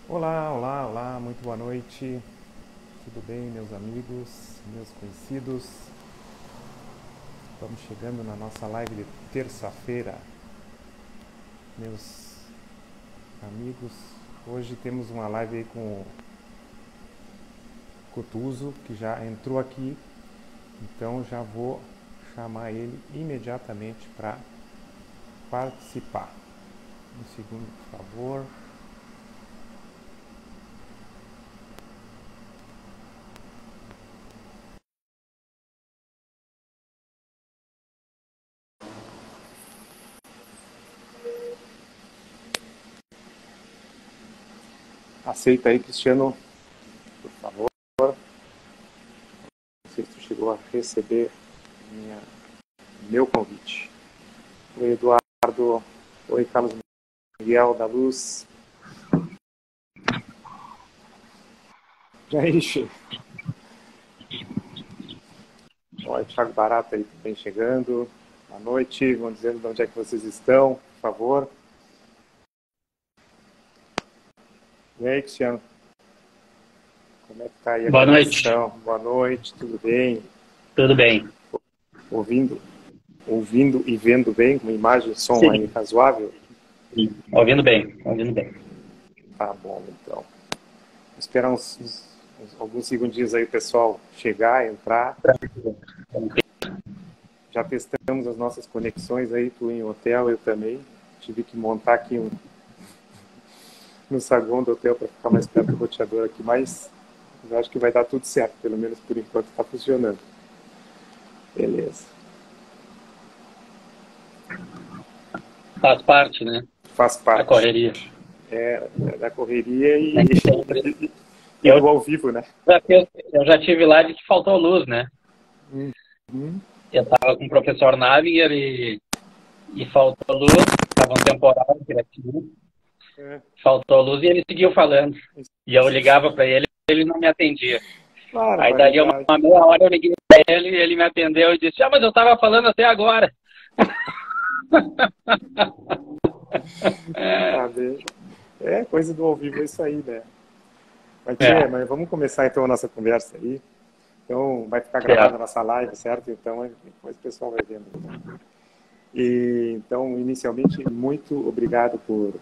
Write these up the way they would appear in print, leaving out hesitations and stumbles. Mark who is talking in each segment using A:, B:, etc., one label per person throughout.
A: Olá, olá, olá, muito boa noite. Tudo bem, meus amigos, meus conhecidos? Vamos chegando na nossa live de terça-feira, meus amigos. Hoje temos uma live aí com o Cotuso, que já entrou aqui, então já vou chamar ele imediatamente para participar. Um segundo, por favor. Aceita aí, Cristiano, por favor. Não sei se tu chegou a receber meu convite. Oi, Eduardo. Oi, Carlos Miguel da Luz. Gente, olha, Thiago Barata aí também chegando. Boa noite, vão dizendo de onde é que vocês estão, por favor. E aí, Cristiano, como é que tá aí a
B: Boa noite,
A: conexão? Boa noite, tudo bem?
B: tudo bem?
A: Ouvindo, ouvindo e vendo bem, com imagem e som aí
B: Sim,
A: razoável?
B: sim. Ouvindo bem, ouvindo bem.
A: Tá bom, então. Vou esperar alguns segundinhos aí o pessoal chegar, entrar.
B: Tranquilo, tranquilo.
A: Já testamos as nossas conexões aí, tu em hotel, eu também. Tive que montar aqui no saguão do hotel para ficar mais perto do roteador aqui, mas eu acho que vai dar tudo certo, pelo menos por enquanto está funcionando. Beleza.
B: Faz parte, né,
A: Faz
B: da
A: parte
B: correria.
A: da correria
B: Nem sempre.
A: e
B: Eu
A: do ao vivo, né?
B: eu já tive lá de que faltou luz, né?
A: Uhum.
B: Eu estava com o professor Navier e faltou luz, estava um temporal criativo,
A: É,
B: faltou luz e ele seguiu falando. E eu ligava para ele não me atendia. Aí dali
A: barbaridade.
B: uma meia hora eu liguei para ele me atendeu e disse, mas eu estava falando até agora.
A: Tá bem. É, coisa do ao vivo é isso aí, né? Mas, tia,
B: É,
A: mas vamos começar então a nossa conversa aí. Então, vai ficar gravada a
B: certo.
A: nossa live, certo? Então, depois o pessoal vai vendo. E, então, inicialmente, muito obrigado por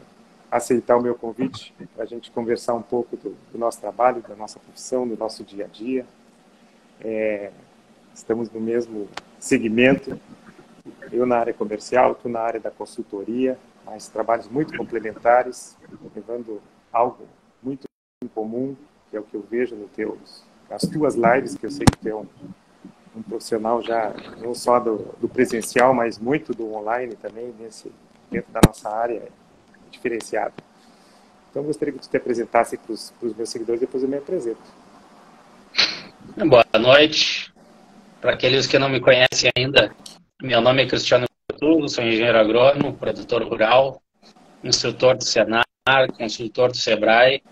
A: aceitar o meu convite para a gente conversar um pouco do nosso trabalho, da nossa profissão, do nosso dia a dia. Estamos no mesmo segmento, eu na área comercial, tu na área da consultoria, mas trabalhos muito complementares, levando algo muito em comum, que é o que eu vejo nas tuas lives, que eu sei que tu é um profissional já não só do presencial, mas muito do online também, dentro da nossa área diferenciada. Então, eu gostaria que tu te apresentasse para os meus seguidores, depois eu me apresento.
B: Boa noite. Para aqueles que não me conhecem ainda, meu nome é Cristiano Couto, sou engenheiro agrônomo, produtor rural, instrutor do Senar, consultor do Sebrae.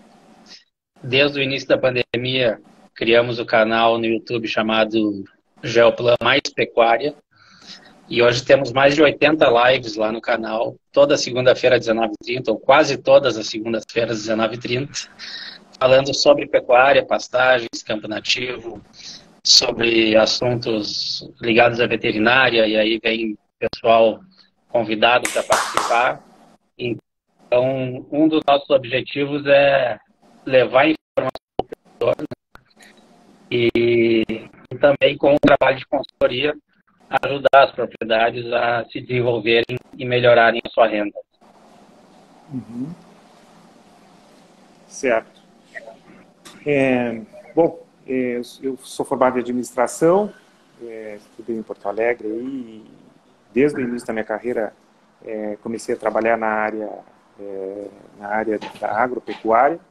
B: Desde o início da pandemia, criamos o canal no YouTube chamado Geoplan Mais Pecuária. E hoje temos mais de 80 lives lá no canal, toda segunda-feira às 19h30, ou quase todas as segundas-feiras às 19h30, falando sobre pecuária, pastagens, campo nativo, sobre assuntos ligados à veterinária, e aí vem pessoal convidado para participar. Então, um dos nossos objetivos é levar informação e também, com o trabalho de consultoria, ajudar as propriedades a se desenvolverem e melhorarem a sua renda.
A: Certo. Bom, eu sou formado em administração, estudei em Porto Alegre e desde o início da minha carreira comecei a trabalhar na área da agropecuária,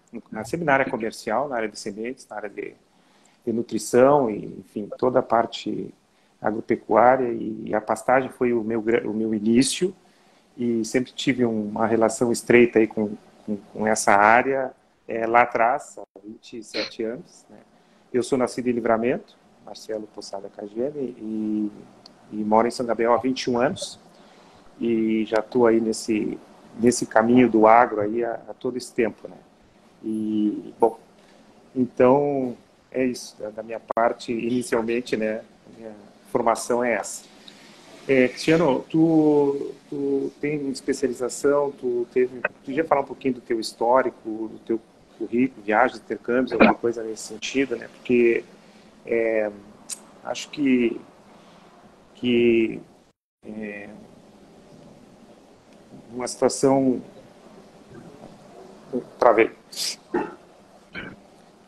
A: sempre na área comercial, na área de sementes, na área de nutrição, e, enfim, toda a parte agropecuária, e a pastagem foi o meu início, e sempre tive uma relação estreita aí com essa área lá atrás, há 27 anos. Né? Eu sou nascido em Livramento, Marcelo Poçada Cagiene, e moro em São Gabriel há 21 anos, e já estou aí nesse caminho do agro aí há todo esse tempo. Né? E, bom, então é isso. Da minha parte, inicialmente, né, a minha formação é essa. Cristiano, tu tem especialização, tu podia falar um pouquinho do teu histórico, do teu currículo, viagens, intercâmbios, alguma coisa nesse sentido, né? Porque acho que uma situação... Travei.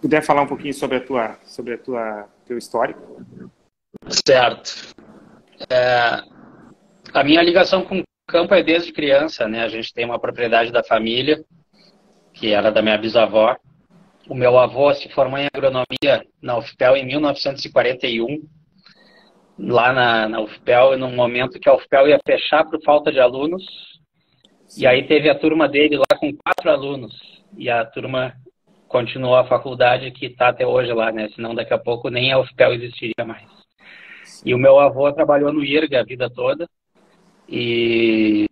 A: Puder falar um pouquinho sobre teu histórico?
B: Certo. A minha ligação com o campo é desde criança, né? A gente tem uma propriedade da família, que era da minha bisavó. O meu avô se formou em agronomia na UFPEL em 1941, lá na UFPEL, num momento que a UFPEL ia fechar por falta de alunos. Sim. E aí teve a turma dele lá com 4 alunos. E a turma continuou a faculdade que está até hoje lá, né? Senão daqui a pouco nem a UFPEL existiria mais. Sim. E o meu avô trabalhou no IRGA a vida toda. E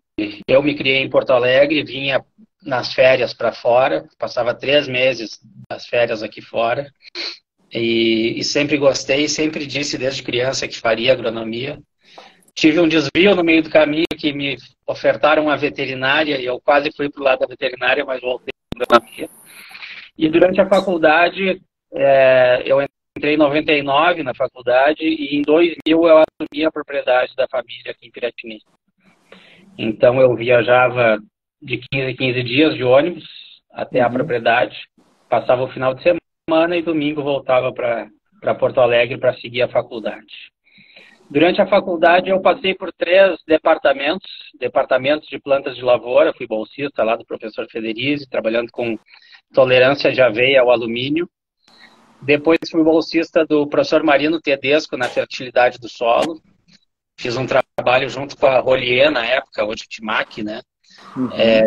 B: eu me criei em Porto Alegre, vinha nas férias para fora, passava 3 meses das férias aqui fora. E sempre gostei, sempre disse desde criança que faria agronomia. Tive um desvio no meio do caminho que me ofertaram a veterinária e eu quase fui para o lado da veterinária, mas voltei para a agronomia. E durante a faculdade, eu entrei em 99 na faculdade e em 2000 eu assumi a propriedade da família aqui em Piratini. Então eu viajava de 15 em 15 dias de ônibus até a propriedade, passava o final de semana e domingo voltava para Porto Alegre para seguir a faculdade. Durante a faculdade eu passei por 3 departamentos de plantas de lavoura, fui bolsista lá do professor Federizi, trabalhando com tolerância de aveia ao alumínio. Depois fui bolsista do professor Marino Tedesco na fertilidade do solo. Fiz um trabalho junto com a Rolier na época, hoje Timac, né?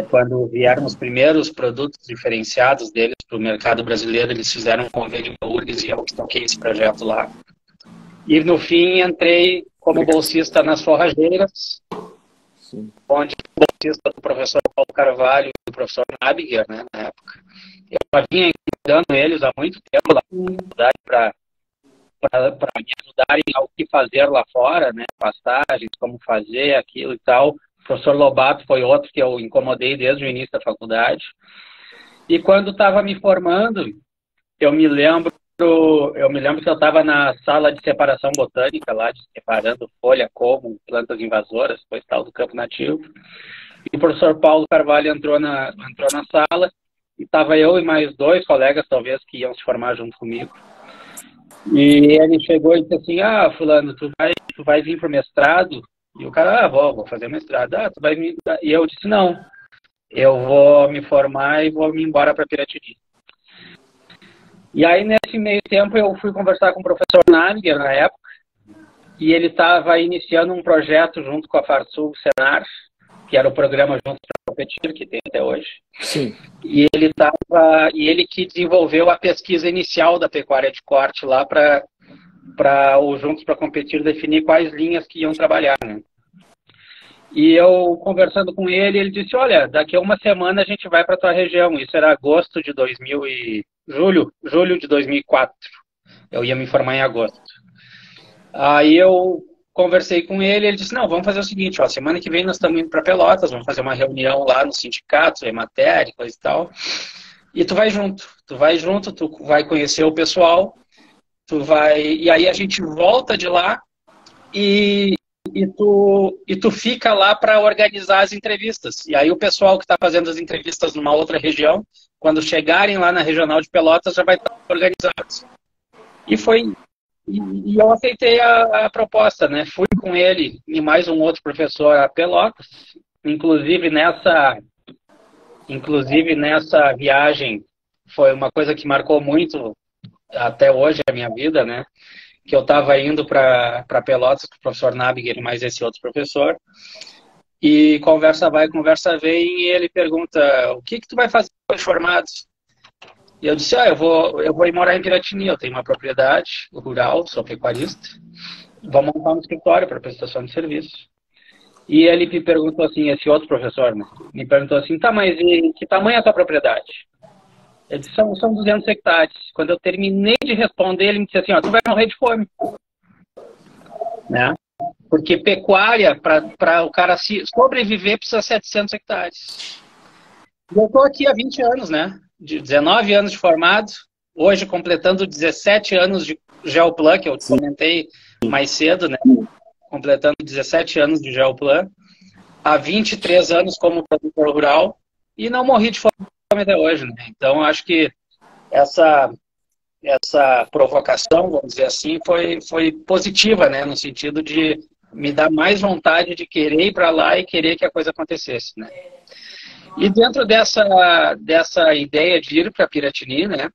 B: Quando vieram os primeiros produtos diferenciados deles para o mercado brasileiro, eles fizeram um convênio com a URGS e eu toquei esse projeto lá. E no fim entrei como bolsista nas forrageiras, sim, onde fui bolsista do professor Paulo Carvalho e do professor Nabiger, né, na época. Eu já vinha incomodando eles há muito tempo lá na faculdade para me ajudarem ao que fazer lá fora, né, pastagens, como fazer aquilo e tal. O professor Lobato foi outro que eu incomodei desde o início da faculdade. E quando estava me formando, eu me lembro que eu estava na sala de separação botânica lá, separando folha, como, plantas invasoras, depois tal do campo nativo. E o professor Paulo Carvalho entrou na sala e estava eu e mais 2 colegas, talvez, que iam se formar junto comigo. E ele chegou e disse assim, fulano, tu vai vir para o mestrado? E o cara, vou fazer mestrado. Tu vai vir... E eu disse, não, eu vou me formar e vou me embora para Piratini. E aí, nesse meio tempo, eu fui conversar com o professor Nabiger, na época, e ele estava iniciando um projeto junto com a Farsul Senar, que era o programa Juntos para Competir, que tem até hoje. Sim. E ele que desenvolveu a pesquisa inicial da pecuária de corte lá para o Juntos para Competir definir quais linhas que iam trabalhar, né? E eu, conversando com ele, ele disse, olha, daqui a uma semana a gente vai para a tua região. Isso era agosto de julho de 2004. Eu ia me formar em agosto. Aí eu conversei com ele, ele disse, não, vamos fazer o seguinte, semana que vem nós estamos indo para Pelotas, vamos fazer uma reunião lá no sindicato, Emater, coisa e tal. E tu vai junto, tu vai conhecer o pessoal, e aí a gente volta de lá e tu fica lá para organizar as entrevistas. E aí o pessoal que está fazendo as entrevistas numa outra região, quando chegarem lá na Regional de Pelotas, já vai estar organizados. E eu aceitei a proposta, né? Fui com ele e mais um outro professor a Pelotas. Inclusive nessa viagem foi uma coisa que marcou muito até hoje a minha vida, né? Que eu estava indo para Pelotas com o professor Nabiger e mais esse outro professor. E conversa vai, conversa vem, e ele pergunta, o que tu vai fazer com os formados? E eu disse, eu vou ir morar em Piratini, eu tenho uma propriedade rural, sou pecuarista, vou montar um escritório para prestação de serviço. E ele me perguntou assim, esse outro professor, né, me perguntou assim, tá, mas e que tamanho é a tua propriedade? Eu disse, são 200 hectares. Quando eu terminei de responder, ele me disse assim, ó, tu vai morrer de fome. Né? Porque pecuária, para o cara sobreviver, precisa 700 hectares. E eu estou aqui há 20 anos, né? De 19 anos de formado, hoje completando 17 anos de Geoplan, que eu comentei mais cedo, né? Completando 17 anos de Geoplan, há 23 anos como produtor rural, e não morri de fome até hoje, né? Então, acho que essa provocação, vamos dizer assim, foi positiva, né? No sentido de me dar mais vontade de querer ir para lá e querer que a coisa acontecesse, né? E dentro dessa ideia de ir para Piratini, né?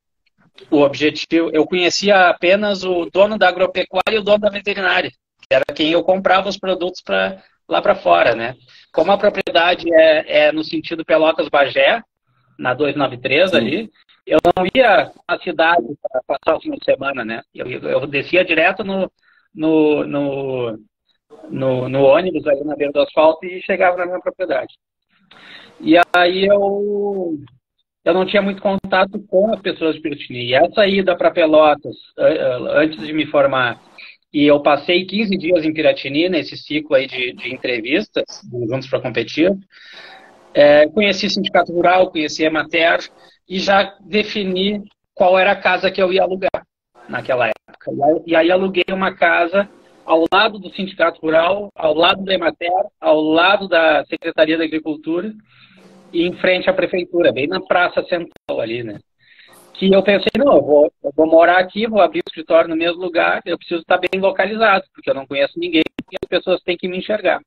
B: O objetivo, eu conhecia apenas o dono da agropecuária e o dono da veterinária, que era quem eu comprava os produtos lá para fora, né? Como a propriedade é no sentido Pelotas-Bagé, na 293 ali, eu não ia à cidade para passar o fim de semana, né? Eu descia direto no ônibus ali na beira do asfalto e chegava na minha propriedade. E aí eu não tinha muito contato com as pessoas de Piratini. E essa ida para Pelotas, antes de me formar, e eu passei 15 dias em Piratini, nesse ciclo aí de entrevistas, Juntos para Competir, conheci Sindicato Rural, conheci a Emater, e já defini qual era a casa que eu ia alugar naquela época. E aí aluguei uma casa ao lado do Sindicato Rural, ao lado da Emater, ao lado da Secretaria da Agricultura, e em frente à prefeitura, bem na praça central ali, né? Que eu pensei, não, eu vou morar aqui, vou abrir o escritório no mesmo lugar, eu preciso estar bem localizado, porque eu não conheço ninguém e as pessoas têm que me enxergar.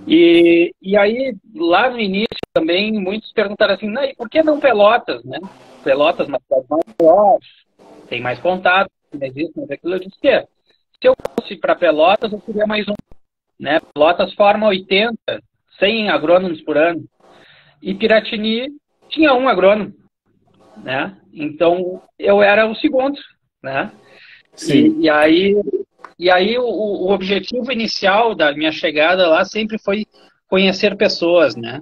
B: E aí, lá no início também, muitos perguntaram assim, não, e por que não Pelotas, né? Pelotas, uma cidade maior, tem mais contato, mas isso, mas aquilo. Eu disse que se eu fosse para Pelotas, eu queria mais um, né? Pelotas forma 80, 100 agrônomos por ano. E Piratini tinha um agrônomo, né? Então, eu era o segundo, né?
A: Sim.
B: E aí o objetivo inicial da minha chegada lá sempre foi conhecer pessoas, né?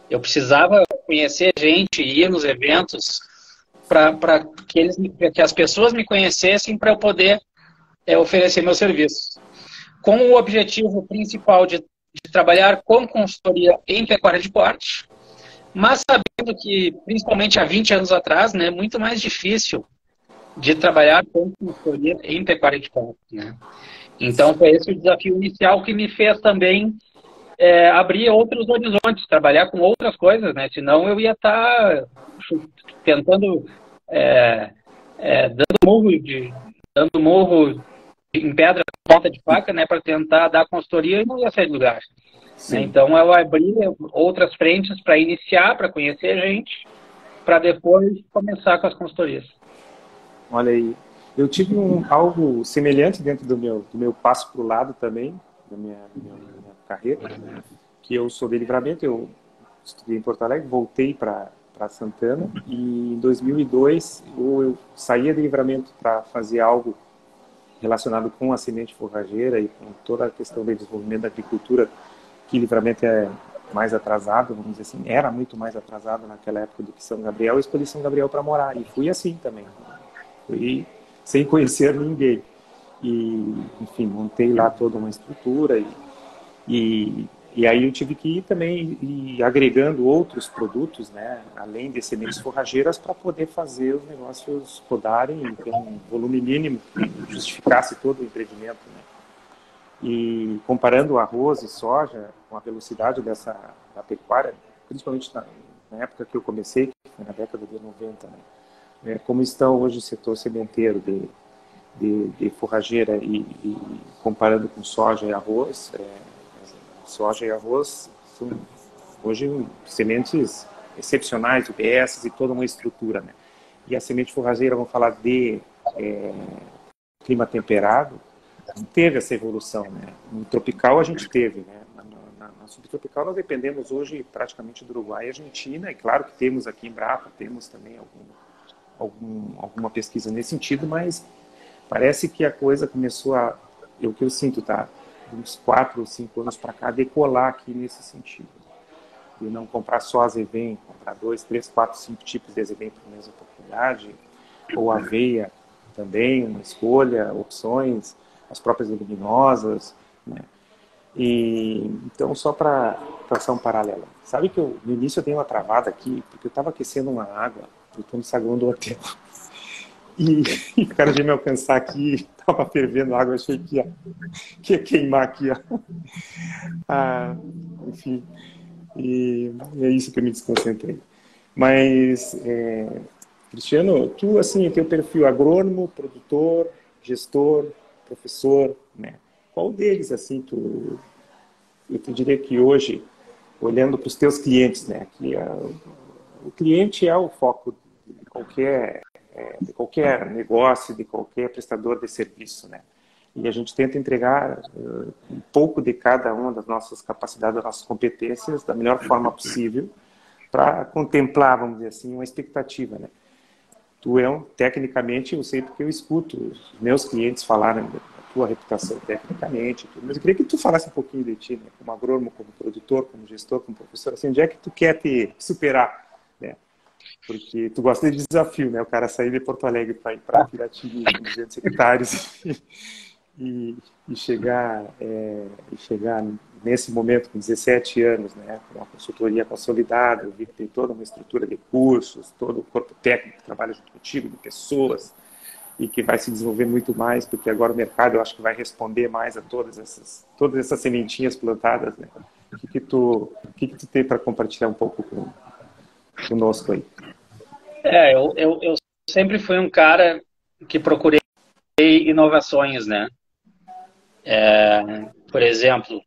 B: Eu precisava conhecer gente, ir nos eventos para que as pessoas me conhecessem para eu poder oferecer meu serviço. Com o objetivo principal de trabalhar com consultoria em pecuária de corte, mas sabendo que, principalmente há 20 anos atrás, né, é muito mais difícil de trabalhar com consultoria em pecuária de corte, né? Então, foi esse o desafio inicial que me fez também abrir outros horizontes, trabalhar com outras coisas, né? Senão eu ia estar tentando dando murro em pedra com ponta de faca, né? Para tentar dar consultoria e não ia sair do lugar. Né? Então, eu abri outras frentes para iniciar, para conhecer gente, para depois começar com as consultorias.
A: Olha aí. Eu tive algo semelhante dentro do meu passo para o lado também, da minha carreira, que eu sou de Livramento, eu estudei em Porto Alegre, voltei para Santana, e em 2002 eu saía de Livramento para fazer algo relacionado com a semente forrageira e com toda a questão do desenvolvimento da agricultura, que Livramento é mais atrasado, vamos dizer assim, era muito mais atrasado naquela época do que São Gabriel. Eu escolhi São Gabriel para morar, e fui assim também. Fui sem conhecer ninguém. E, enfim, montei lá toda uma estrutura e aí eu tive que ir também agregando outros produtos, né, além de sementes forrageiras, para poder fazer os negócios rodarem e ter um volume mínimo que justificasse todo o empreendimento, né. E comparando arroz e soja com a velocidade da pecuária, principalmente na época que eu comecei, que foi na década de 90, né, como estão hoje o setor sementeiro de forrageira e comparando com soja e arroz, soja e arroz são hoje sementes excepcionais, UBS e toda uma estrutura, né? E a semente forrageira, vamos falar de clima temperado, não teve essa evolução, né? No tropical a gente teve, né? Na subtropical nós dependemos hoje praticamente do Uruguai e Argentina, e claro que temos aqui em Embrapa, temos também alguma pesquisa nesse sentido, mas parece que a coisa começou o que eu sinto, tá? Uns 4 ou 5 anos para cá, decolar aqui nesse sentido. de não comprar só azevém, comprar 2, 3, 4, 5 tipos de azevém por mesma oportunidade, ou aveia também, uma escolha, opções, as próprias leguminosas, né? E, então, só para traçar um paralelo. Sabe que no início eu dei uma travada aqui, porque eu estava aquecendo uma água, eu estou no saguão do hotel. E o cara veio me alcançar aqui, estava fervendo água, achei que ia queimar aqui. Ó. Ah, enfim, e é isso que eu me desconcentrei. Mas, Cristiano, tu, assim, teu perfil agrônomo, produtor, gestor, professor, né? Qual deles, assim, eu te diria que hoje, olhando para os teus clientes, né? Que o cliente é o foco de qualquer negócio, de qualquer prestador de serviço, né? E a gente tenta entregar um pouco de cada uma das nossas capacidades, das nossas competências, da melhor forma possível, para contemplar, vamos dizer assim, uma expectativa, né? Tecnicamente, eu sei porque eu escuto os meus clientes falarem da tua reputação tecnicamente, tudo, mas eu queria que tu falasse um pouquinho de ti, né? Como agrônomo, como produtor, como gestor, como professor, assim, onde é que tu quer te superar, né? Porque tu gosta de desafio, né? O cara sair de Porto Alegre para ir para Piratini, com 200 hectares, e chegar nesse momento com 17 anos, né, com uma consultoria consolidada, eu vi que tem toda uma estrutura de cursos, todo o corpo técnico que trabalha junto contigo, de pessoas, e que vai se desenvolver muito mais, porque agora o mercado, eu acho que vai responder mais a todas essas sementinhas plantadas, né? O que tu tem para compartilhar um pouco conosco aí?
B: Eu sempre fui um cara que procurei inovações, né? Por exemplo,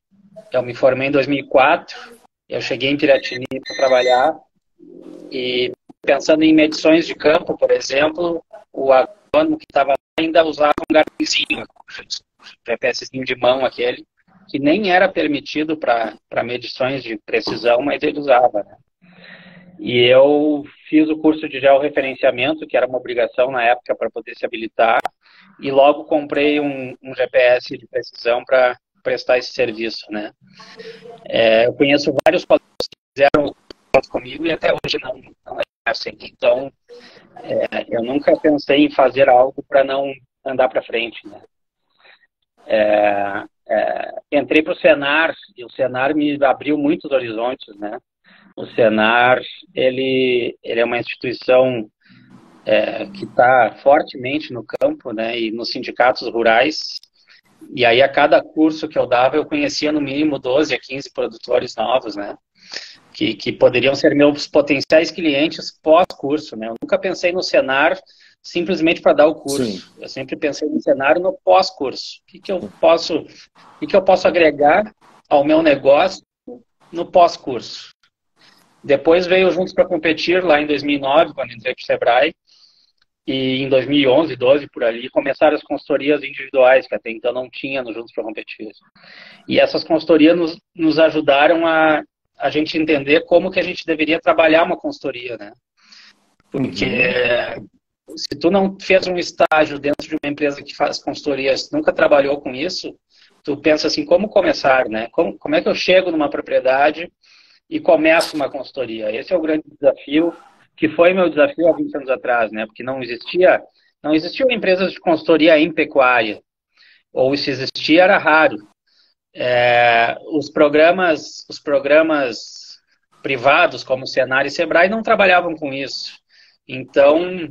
B: eu me formei em 2004, eu cheguei em Piratini para trabalhar e pensando em medições de campo, por exemplo, o agrônomo que estava ainda usava um garfinzinho, o GPSzinho de mão aquele, que nem era permitido para medições de precisão, mas ele usava, né? E eu fiz o curso de georreferenciamento, que era uma obrigação na época para poder se habilitar, e logo comprei um GPS de precisão para prestar esse serviço, né? Eu conheço vários colegas que fizeram comigo e até hoje não exercem. Então, eu nunca pensei em fazer algo para não andar para frente, né? Entrei para o Senar, e o Senar me abriu muitos horizontes, né? O Senar, ele é uma instituição que está fortemente no campo, né, e nos sindicatos rurais. E aí, a cada curso que eu dava, eu conhecia no mínimo 12 a 15 produtores novos, né, que poderiam ser meus potenciais clientes pós-curso, né. Eu nunca pensei no Senar simplesmente para dar o curso. Sim. Eu sempre pensei no Senar no pós-curso. O que eu posso agregar ao meu negócio no pós-curso? Depois veio Juntos para Competir, lá em 2009, quando entrei para o Sebrae, e em 2011, 12, por ali, começaram as consultorias individuais, que até então não tinha no Juntos para Competir. E essas consultorias nos ajudaram a gente entender como que a gente deveria trabalhar uma consultoria, né? Porque se tu não fez um estágio dentro de uma empresa que faz consultorias, nunca trabalhou com isso, tu pensa assim, como começar, né? Como é que eu chego numa propriedade e começo uma consultoria? Esse é o grande desafio, que foi meu desafio há 20 anos atrás, né? Porque não existiam empresas de consultoria em pecuária, ou se existia era raro. Os programas privados, como o Senar e Sebrae, não trabalhavam com isso. Então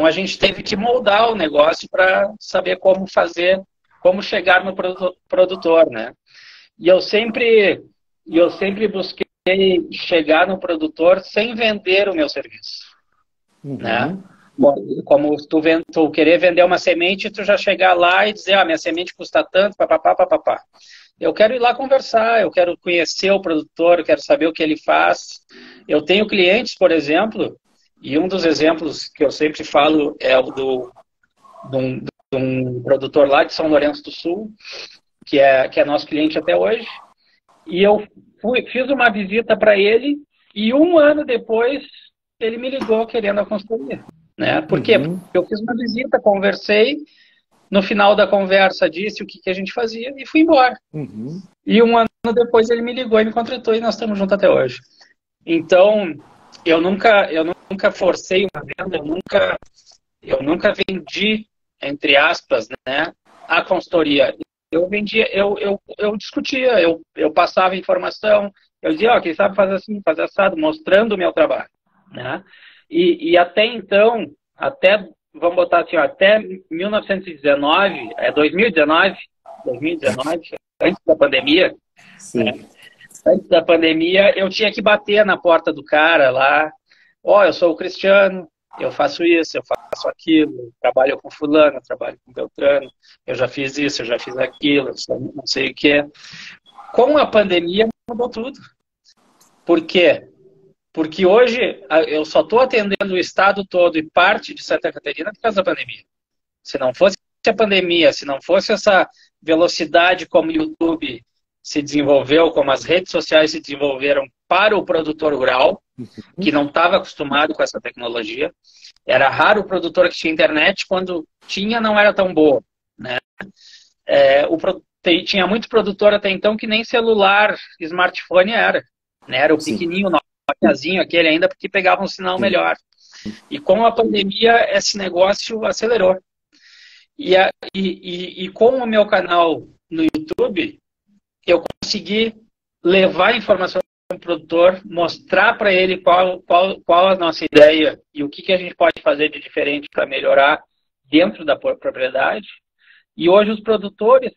B: a gente teve que moldar o negócio para saber como fazer, como chegar no produtor, né? E eu sempre busquei chegar no produtor sem vender o meu serviço, né? Como tu querer vender uma semente, tu já chegar lá e dizer, minha semente custa tanto, papapá, papapá. Eu quero ir lá conversar, eu quero conhecer o produtor, eu quero saber o que ele faz. Eu tenho clientes, por exemplo, e um dos exemplos que eu sempre falo é o de um produtor lá de São Lourenço do Sul, que é nosso cliente até hoje. E eu fiz uma visita para ele e um ano depois ele me ligou querendo a consultoria, né? Por quê? Porque eu fiz uma visita, conversei No final da conversa, disse o que a gente fazia e fui embora.
A: Uhum.
B: E um ano depois ele me ligou e me contratou e nós estamos juntos até hoje. Então, eu nunca forcei uma venda, eu nunca vendi, entre aspas, né, a consultoria. Eu vendia, eu discutia, eu passava informação, eu dizia, ó, quem sabe fazer assim, fazer assado, mostrando o meu trabalho, né? E até então, vamos botar assim, ó, até 1919, 2019, antes da pandemia, né?
A: Sim.
B: Antes da pandemia, eu tinha que bater na porta do cara lá, ó, eu sou o Cristiano, eu faço isso, eu faço aquilo, trabalho com fulano, trabalho com Beltrano, eu já fiz isso, eu já fiz aquilo, não sei o que. Com a pandemia mudou tudo. Por quê? Porque hoje eu só estou atendendo o estado todo e parte de Santa Catarina por causa da pandemia. Se não fosse a pandemia, se não fosse essa velocidade como o YouTube se desenvolveu, como as redes sociais se desenvolveram para o produtor rural, que não estava acostumado com essa tecnologia. Era raro o produtor que tinha internet, quando tinha não era tão boa, né? Tinha muito produtor até então que nem celular, smartphone era, né? Era o pequenininho, o Nokiazinho aquele ainda, porque pegava um sinal melhor. E com a pandemia, esse negócio acelerou. E com o meu canal no YouTube, eu consegui levar a informação para o produtor, mostrar para ele qual a nossa ideia e o que a gente pode fazer de diferente para melhorar dentro da propriedade. E hoje os produtores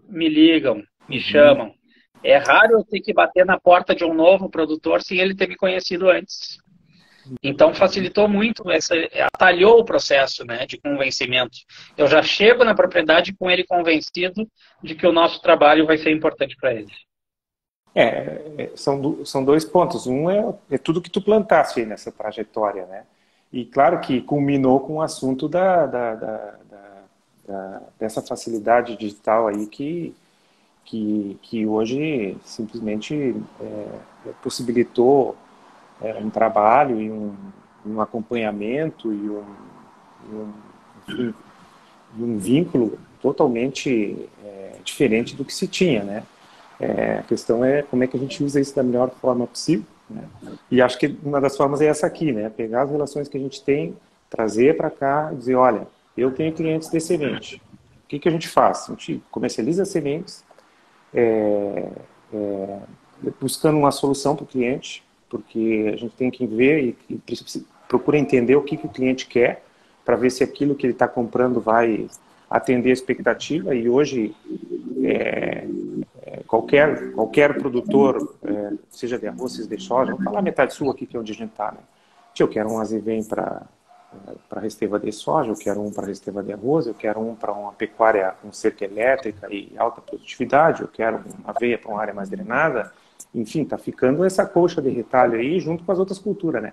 B: me ligam, me chamam. É raro eu ter que bater na porta de um novo produtor sem ele ter me conhecido antes. Então facilitou muito, atalhou o processo, né, de convencimento. Eu já chego na propriedade com ele convencido de que o nosso trabalho vai ser importante para ele.
A: São dois pontos. Um é tudo que tu plantaste aí nessa trajetória, né? E claro que culminou com o assunto dessa facilidade digital aí que hoje simplesmente possibilitou um trabalho e um acompanhamento enfim, um vínculo totalmente diferente do que se tinha, né? A questão é como é que a gente usa isso da melhor forma possível, né? E acho que uma das formas é essa aqui, né? Pegar as relações que a gente tem, trazer para cá e dizer, olha, eu tenho clientes de semente. O que a gente faz? A gente comercializa sementes, buscando uma solução para o cliente, porque a gente tem que ver e procura entender o que o cliente quer, para ver se aquilo que ele está comprando vai atender a expectativa. E hoje qualquer produtor, seja de arroz, seja de soja, vamos falar metade sul aqui, que é onde a gente está, né? Eu quero um azevém para resteva de soja, eu quero um para resteva de arroz, eu quero um para uma pecuária com cerca elétrica e alta produtividade, eu quero uma aveia para uma área mais drenada. Enfim, está ficando essa colcha de retalho aí junto com as outras culturas, né?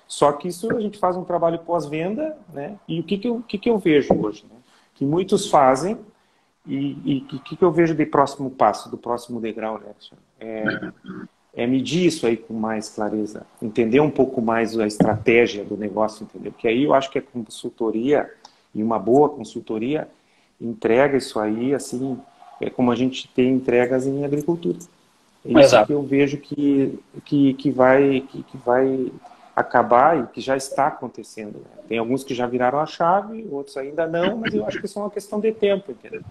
A: Só que isso a gente faz um trabalho pós-venda, né? E o que eu vejo hoje, né? Que muitos fazem. E o que eu vejo de próximo passo, do próximo degrau, né? Medir isso aí com mais clareza, entender um pouco mais a estratégia do negócio, entendeu? Porque aí eu acho que a consultoria, e uma boa consultoria, entrega isso aí, assim, como a gente tem entregas em agricultura. É isso
B: Exato.
A: que eu vejo que vai acabar e que já está acontecendo, né? Tem alguns que já viraram a chave, outros ainda não, mas eu acho que isso é uma questão de tempo, entendeu?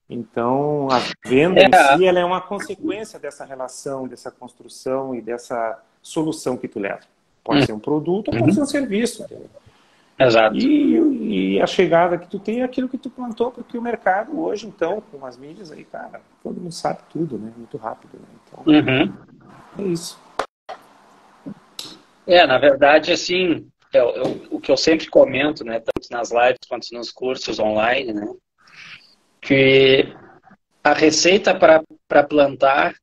A: Então, a venda em si, ela é uma consequência dessa relação, dessa construção e dessa solução que tu leva. Pode ser um produto ou pode ser um serviço, entendeu?
B: Exato.
A: E a chegada que tu tem é aquilo que tu plantou, porque o mercado hoje, então, com as mídias aí, cara, todo mundo sabe tudo, né? Muito rápido, né? Então, é isso.
B: Na verdade, assim, o que eu sempre comento, né, tanto nas lives quanto nos cursos online, né, que a receita para plantar,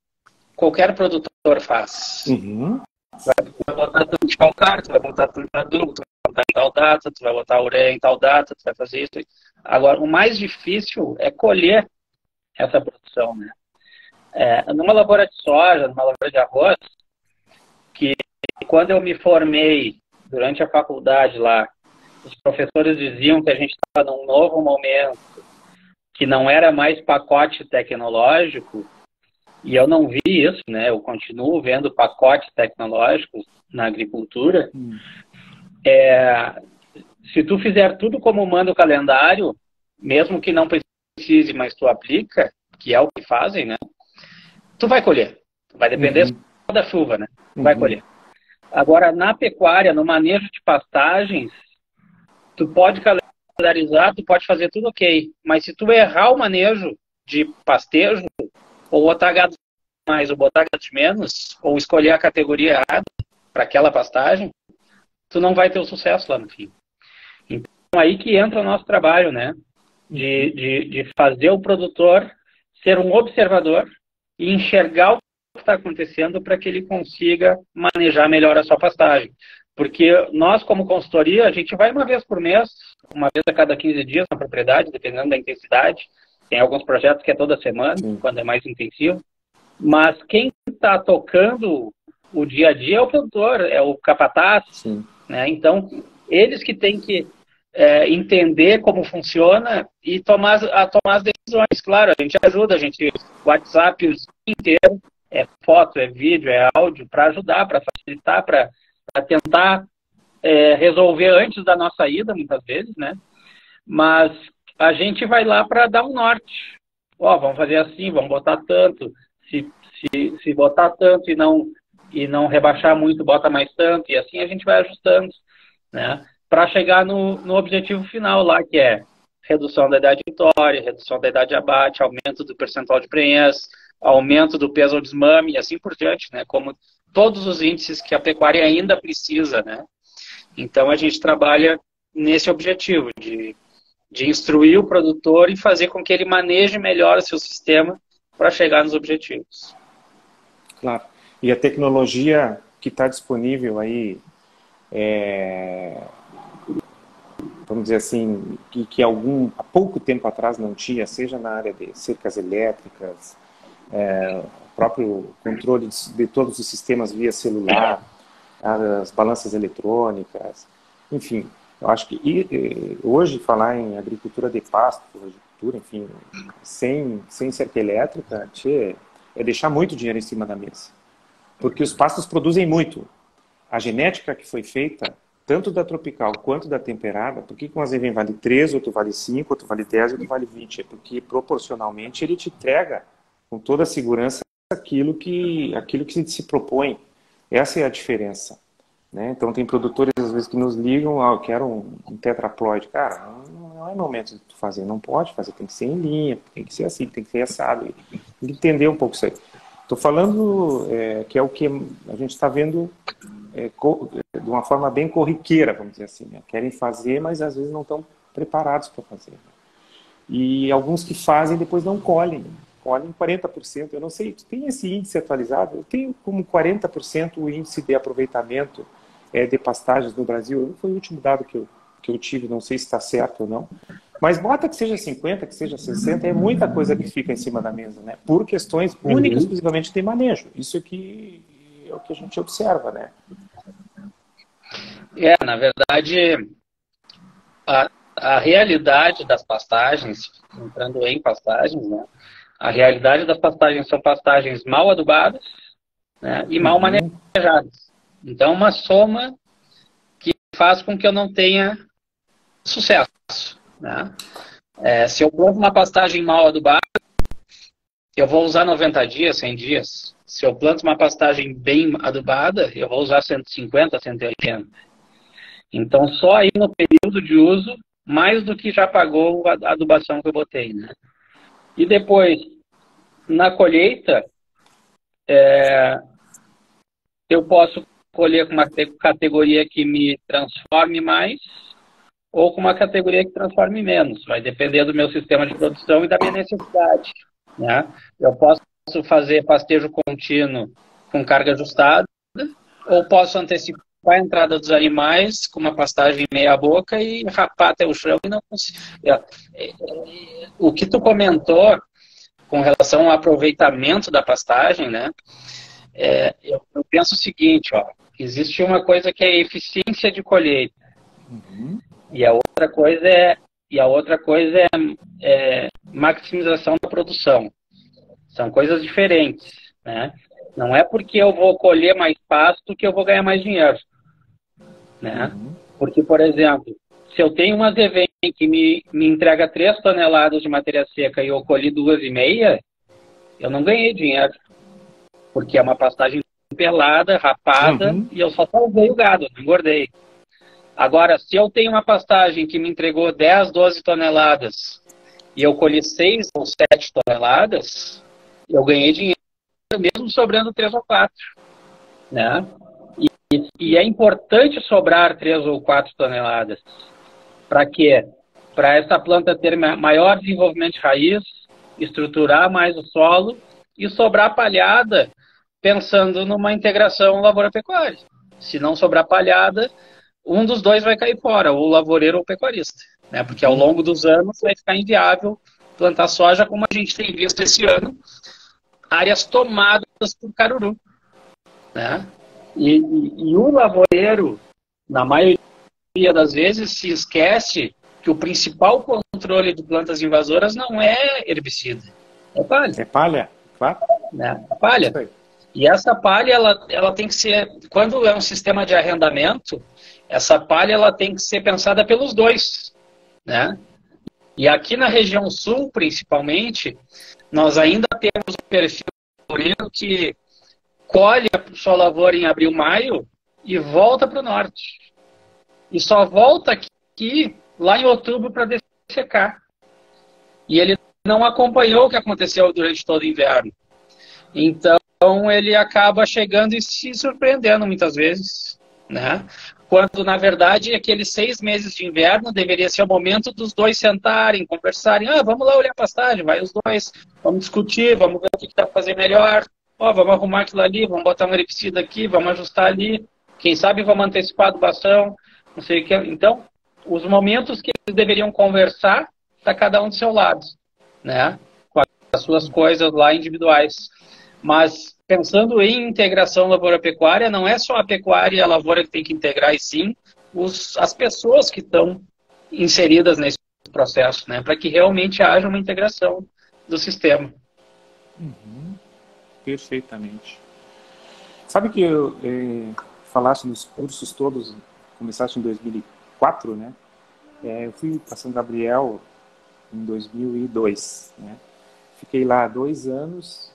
B: qualquer produtor faz.
A: Uhum.
B: Vai botar tanto de calcário, tu vai botar tanto de adubo, tu vai botar em tal data, tu vai botar ureia em tal data, tu vai fazer isso. Agora, o mais difícil é colher essa produção, né? Numa lavoura de soja, numa lavoura de arroz, que quando eu me formei durante a faculdade lá, os professores diziam que a gente estava num novo momento, que não era mais pacote tecnológico, e eu não vi isso, né? Eu continuo vendo pacotes tecnológicos na agricultura. Se tu fizer tudo como manda o calendário, mesmo que não precise, mas tu aplica, que é o que fazem, né? Tu vai colher. Vai depender só da chuva, né? Tu vai colher. Agora, na pecuária, no manejo de pastagens, tu pode calendarizar, tu pode fazer tudo ok. Mas se tu errar o manejo de pastejo, ou botar gado mais, ou botar gado menos, ou escolher a categoria errada para aquela pastagem, tu não vai ter o sucesso lá no fim. Então, aí que entra o nosso trabalho, né? De fazer o produtor ser um observador e enxergar o que está acontecendo para que ele consiga manejar melhor a sua pastagem. Porque nós, como consultoria, a gente vai uma vez por mês, uma vez a cada 15 dias na propriedade, dependendo da intensidade. Tem alguns projetos que é toda semana, quando é mais intensivo. Mas quem está tocando o dia a dia é o produtor, é o capataz. Né? Então, eles que têm que entender como funciona e tomar as decisões. Claro, a gente ajuda, a gente WhatsApp o dia inteiro, é foto, é vídeo, é áudio, para ajudar, para facilitar, para tentar resolver antes da nossa ida, muitas vezes, né? Mas a gente vai lá para dar um norte. Vamos fazer assim, vamos botar tanto. Se botar tanto e não rebaixar muito, bota mais tanto. E assim a gente vai ajustando, né? Para chegar no objetivo final lá, que é redução da idade vitória, redução da idade de abate, aumento do percentual de prenhez, aumento do peso ao desmame e assim por diante, né? Como todos os índices que a pecuária ainda precisa, né? Então a gente trabalha nesse objetivo de instruir o produtor e fazer com que ele maneje melhor o seu sistema para chegar nos objetivos.
A: Claro. E a tecnologia que está disponível aí, vamos dizer assim, que há pouco tempo atrás não tinha, seja na área de cercas elétricas, o próprio controle de todos os sistemas via celular, as balanças eletrônicas, enfim, eu acho que hoje falar em agricultura de pasto, agricultura, enfim, sem cerca elétrica, é deixar muito dinheiro em cima da mesa. Porque os pastos produzem muito. A genética que foi feita, tanto da tropical quanto da temperada, por que um azevém vale 3, outro vale 5, outro vale 10, outro vale 20? É porque proporcionalmente ele te entrega com toda a segurança aquilo que se propõe. Essa é a diferença. Né? Então tem produtores às vezes que nos ligam, eu quero um tetraploide. Cara, não é momento de tu fazer, não pode fazer, tem que ser em linha, tem que ser assim, tem que ser assado. Tem que entender um pouco isso aí. Estou falando que é o que a gente está vendo de uma forma bem corriqueira, vamos dizer assim. Né? Querem fazer, mas às vezes não estão preparados para fazer. E alguns que fazem depois não colhem. Colhem 40%. Eu não sei, tem esse índice atualizado? Eu tenho como 40% o índice de aproveitamento de pastagens no Brasil. Foi o último dado que eu tive, não sei se está certo ou não. Mas bota que seja 50, que seja 60, é muita coisa que fica em cima da mesa, né? Por questões únicas, exclusivamente de manejo. Isso aqui é o que a gente observa, né?
B: Na verdade, a realidade das pastagens, entrando em pastagens, né? A realidade das pastagens são pastagens mal adubadas, né? E mal manejadas. Então, uma soma que faz com que eu não tenha sucesso. Né? Se eu planto uma pastagem mal adubada, eu vou usar 90 dias, 100 dias. Se eu planto uma pastagem bem adubada, eu vou usar 150, 180. Então, só aí no período de uso, mais do que já pagou a adubação que eu botei. Né? E depois, na colheita, eu posso colher com uma categoria que me transforme mais, ou com uma categoria que transforme menos. Vai depender do meu sistema de produção e da minha necessidade. Né? Eu posso fazer pastejo contínuo com carga ajustada, ou posso antecipar a entrada dos animais com uma pastagem meia boca e rapar até o chão e não consigo. O que tu comentou com relação ao aproveitamento da pastagem, né? Eu penso o seguinte, existe uma coisa que é a eficiência de colheita. E a outra coisa é e a outra coisa é maximização da produção. São coisas diferentes, né? Não é porque eu vou colher mais pasto que eu vou ganhar mais dinheiro, né? Porque, por exemplo, se eu tenho uma ZVM que me entrega 3 toneladas de matéria seca e eu colhi 2,5, eu não ganhei dinheiro, porque é uma pastagem pelada, rapada, e eu só salvei o gado, não engordei. Agora, se eu tenho uma pastagem que me entregou 10, 12 toneladas e eu colhi 6 ou 7 toneladas, eu ganhei dinheiro mesmo sobrando 3 ou 4, né? E é importante sobrar 3 ou 4 toneladas. Para quê? Para essa planta ter maior desenvolvimento de raiz, estruturar mais o solo e sobrar palhada, pensando numa integração lavoura-pecuária. Se não sobrar palhada, um dos dois vai cair fora, ou o lavoureiro ou o pecuarista, né? Porque ao longo dos anos vai ficar inviável plantar soja, como a gente tem visto esse ano, áreas tomadas por caruru, né? E o lavoureiro, na maioria das vezes, se esquece que o principal controle de plantas invasoras não é herbicida, é palha.
A: É palha, claro.
B: Né? É palha. E essa palha, ela tem que ser, quando é um sistema de arrendamento, essa palha ela tem que ser pensada pelos dois, né? E aqui na região sul, principalmente, nós ainda temos um perfil que colhe a sua lavoura em abril, maio e volta para o norte. E só volta aqui lá em outubro para dessecar. E ele não acompanhou o que aconteceu durante todo o inverno. Então ele acaba chegando e se surpreendendo muitas vezes, né? Quando, na verdade, aqueles 6 meses de inverno deveria ser o momento dos dois sentarem, conversarem. Vamos lá olhar a pastagem, vai os dois, vamos discutir, vamos ver o que dá para fazer melhor. Vamos arrumar aquilo ali, vamos botar um herbicida aqui, vamos ajustar ali. Quem sabe vamos antecipar a adubação, não sei o que. Então, os momentos que eles deveriam conversar, está cada um do seu lado, né? Com as suas coisas lá individuais. Mas, pensando em integração lavoura-pecuária, não é só a pecuária e a lavoura que tem que integrar, e sim as pessoas que estão inseridas nesse processo, né? Para que realmente haja uma integração do sistema.
A: Perfeitamente. Sabe que eu falaste nos cursos todos, começaste em 2004, né? Eu fui para São Gabriel em 2002, né? Fiquei lá 2 anos,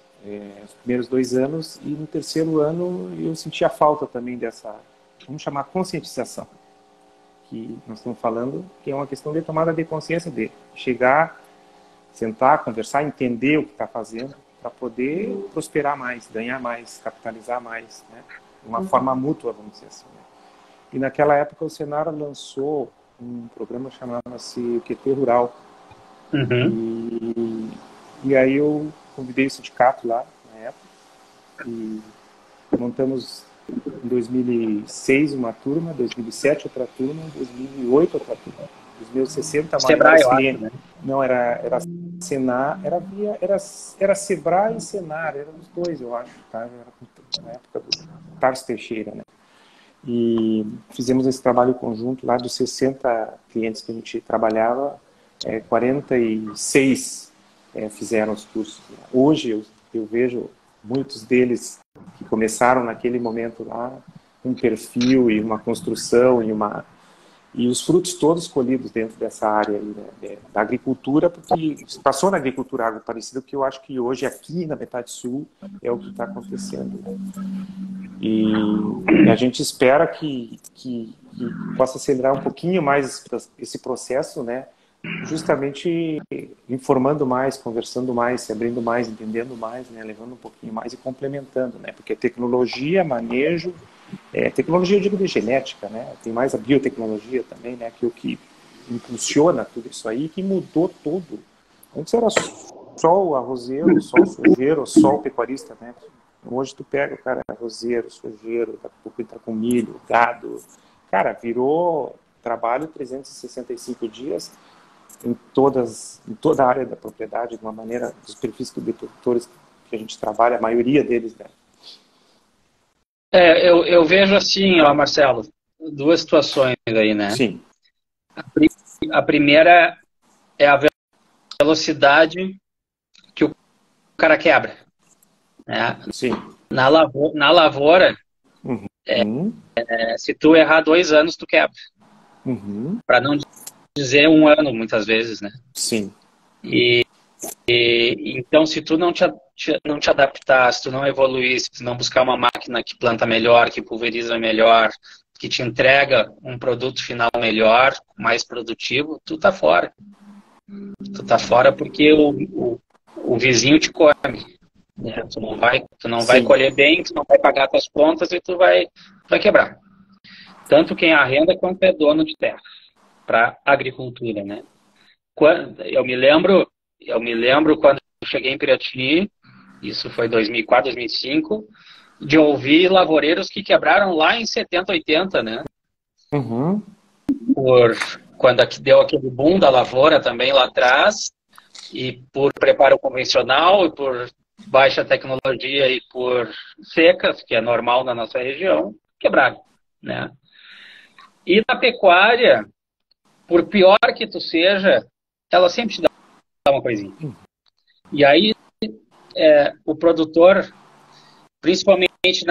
A: os primeiros 2 anos, e no terceiro ano eu senti a falta também dessa, vamos chamar, conscientização, que nós estamos falando, que é uma questão de tomada de consciência, de chegar, sentar, conversar, entender o que está fazendo, para poder prosperar mais, ganhar mais, capitalizar mais, né? De uma forma mútua, vamos dizer assim. Né? E naquela época o Senar lançou um programa chamado-se QT Rural. E aí eu convidei o sindicato lá, na época, e montamos em 2006 uma turma, 2007 outra turma, 2008 outra turma. Dos meus 60 maiores clientes. Né? Não, era Senar, era Sebrae e Senar, eram os dois, eu acho, tá? Era na época do Tarso Teixeira, né? E fizemos esse trabalho conjunto lá, dos 60 clientes que a gente trabalhava, 46 fizeram os cursos. Hoje eu vejo muitos deles que começaram naquele momento lá, um perfil e uma construção e os frutos todos colhidos dentro dessa área aí, né, da agricultura, porque passou na agricultura algo parecido, que eu acho que hoje aqui na metade sul é o que está acontecendo. E a gente espera que possa acelerar um pouquinho mais esse processo, né, justamente informando mais, conversando mais, se abrindo mais, entendendo mais, né, levando um pouquinho mais e complementando, né, porque tecnologia, manejo, tecnologia eu digo de genética, né, tem mais a biotecnologia também, né, que é o que impulsiona tudo isso aí, que mudou tudo. Antes era só o arrozeiro, só o sojeiro, só o pecuarista, né. Hoje tu pega o cara arrozeiro, sojeiro, daqui a pouco entra com milho, gado, cara, virou trabalho 365 dias em toda a área da propriedade, de uma maneira, dos perfis de produtores que a gente trabalha, a maioria deles, né.
B: Eu vejo assim, Marcelo, 2 situações aí, né?
A: Sim.
B: A primeira é a velocidade que o cara quebra. Né?
A: Sim.
B: Na lavoura, se tu errar 2 anos, tu quebra. Para não dizer 1 ano, muitas vezes, né?
A: Sim.
B: Então, se tu não te adaptar, se tu não evoluir, se tu não buscar uma máquina que planta melhor, que pulveriza melhor, que te entrega um produto final melhor, mais produtivo, tu tá fora. Tu tá fora porque o vizinho te come. Né? Tu não vai colher bem, tu não vai pagar tuas contas e tu vai quebrar. Tanto quem arrenda quanto é dono de terra para agricultura, né? Eu me lembro quando eu cheguei em Piratini, isso foi 2004, 2005, de ouvir lavoureiros que quebraram lá em 70, 80, né? Quando aqui deu aquele boom da lavoura também lá atrás, e por preparo convencional, e por baixa tecnologia e por secas, que é normal na nossa região, quebraram, né? E na pecuária, por pior que tu seja, ela sempre te dá uma coisinha. E aí, o produtor, principalmente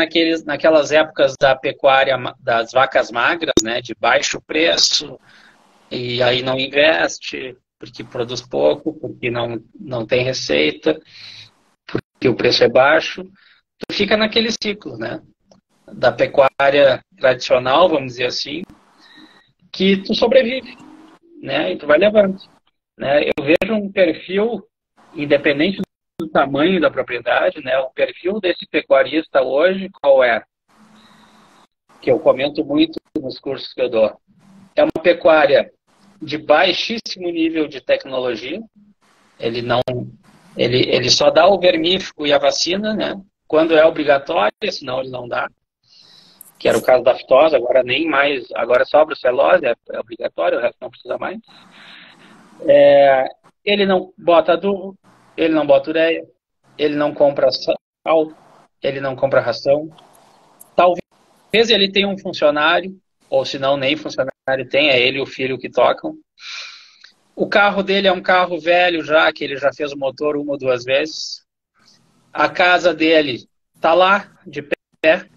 B: naquelas épocas da pecuária, das vacas magras, né, de baixo preço, e aí não investe, porque produz pouco, porque não tem receita, porque o preço é baixo, tu fica naquele ciclo, né, da pecuária tradicional, vamos dizer assim, que tu sobrevive, né, e tu vai levando. Né? Eu vejo um perfil, independente do tamanho da propriedade, né, o perfil desse pecuarista hoje, qual é? Que eu comento muito nos cursos que eu dou. É uma pecuária de baixíssimo nível de tecnologia, ele só dá o vermífugo e a vacina, né, quando é obrigatório, senão ele não dá, que era o caso da fitose, agora nem mais, agora só a brucelose é obrigatório, o resto não precisa mais. Ele não bota adubo, ele não bota ureia, ele não compra sal, ele não compra ração. Talvez ele tenha um funcionário, ou se não, nem funcionário tem, é ele e o filho que tocam. O carro dele é um carro velho já, que ele já fez o motor 1 ou 2 vezes. A casa dele está lá, de pé,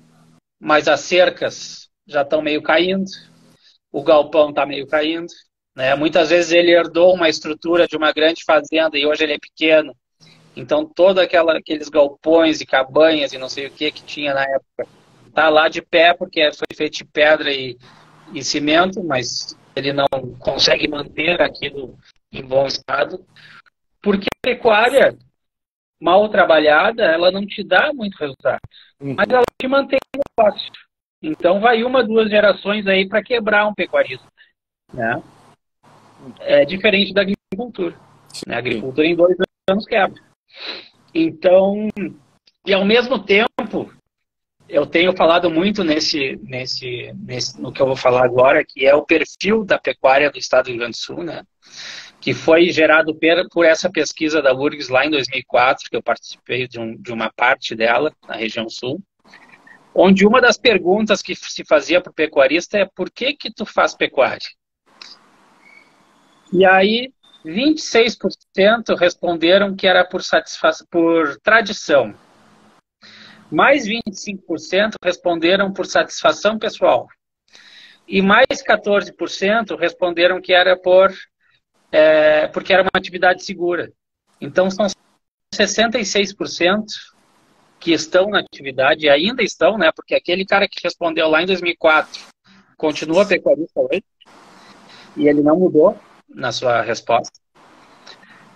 B: mas as cercas já estão meio caindo, o galpão está meio caindo. Né? Muitas vezes ele herdou uma estrutura de uma grande fazenda e hoje ele é pequeno. Então, todos aqueles galpões e cabanhas e não sei o que tinha na época, está lá de pé, porque foi feito de pedra e cimento, mas ele não consegue manter aquilo em bom estado. Porque a pecuária, mal trabalhada, ela não te dá muito resultado. Mas ela te mantém no negócio. Então, vai 1, 2 gerações aí para quebrar um pecuarista. Né? É diferente da agricultura. A agricultura em 2 anos quebra. Então, e ao mesmo tempo, eu tenho falado muito no que eu vou falar agora, que é o perfil da pecuária do estado do Rio Grande do Sul, né? Que foi gerado por essa pesquisa da URGS lá em 2004, que eu participei de uma parte dela, na região sul, onde uma das perguntas que se fazia para o pecuarista é: por que tu faz pecuária? E aí, 26% responderam que era por tradição. Mais 25% responderam por satisfação pessoal. E mais 14% responderam que era porque era uma atividade segura. Então, são 66% que estão na atividade, e ainda estão, né? Porque aquele cara que respondeu lá em 2004 continua pecuarista hoje, e ele não mudou na sua resposta.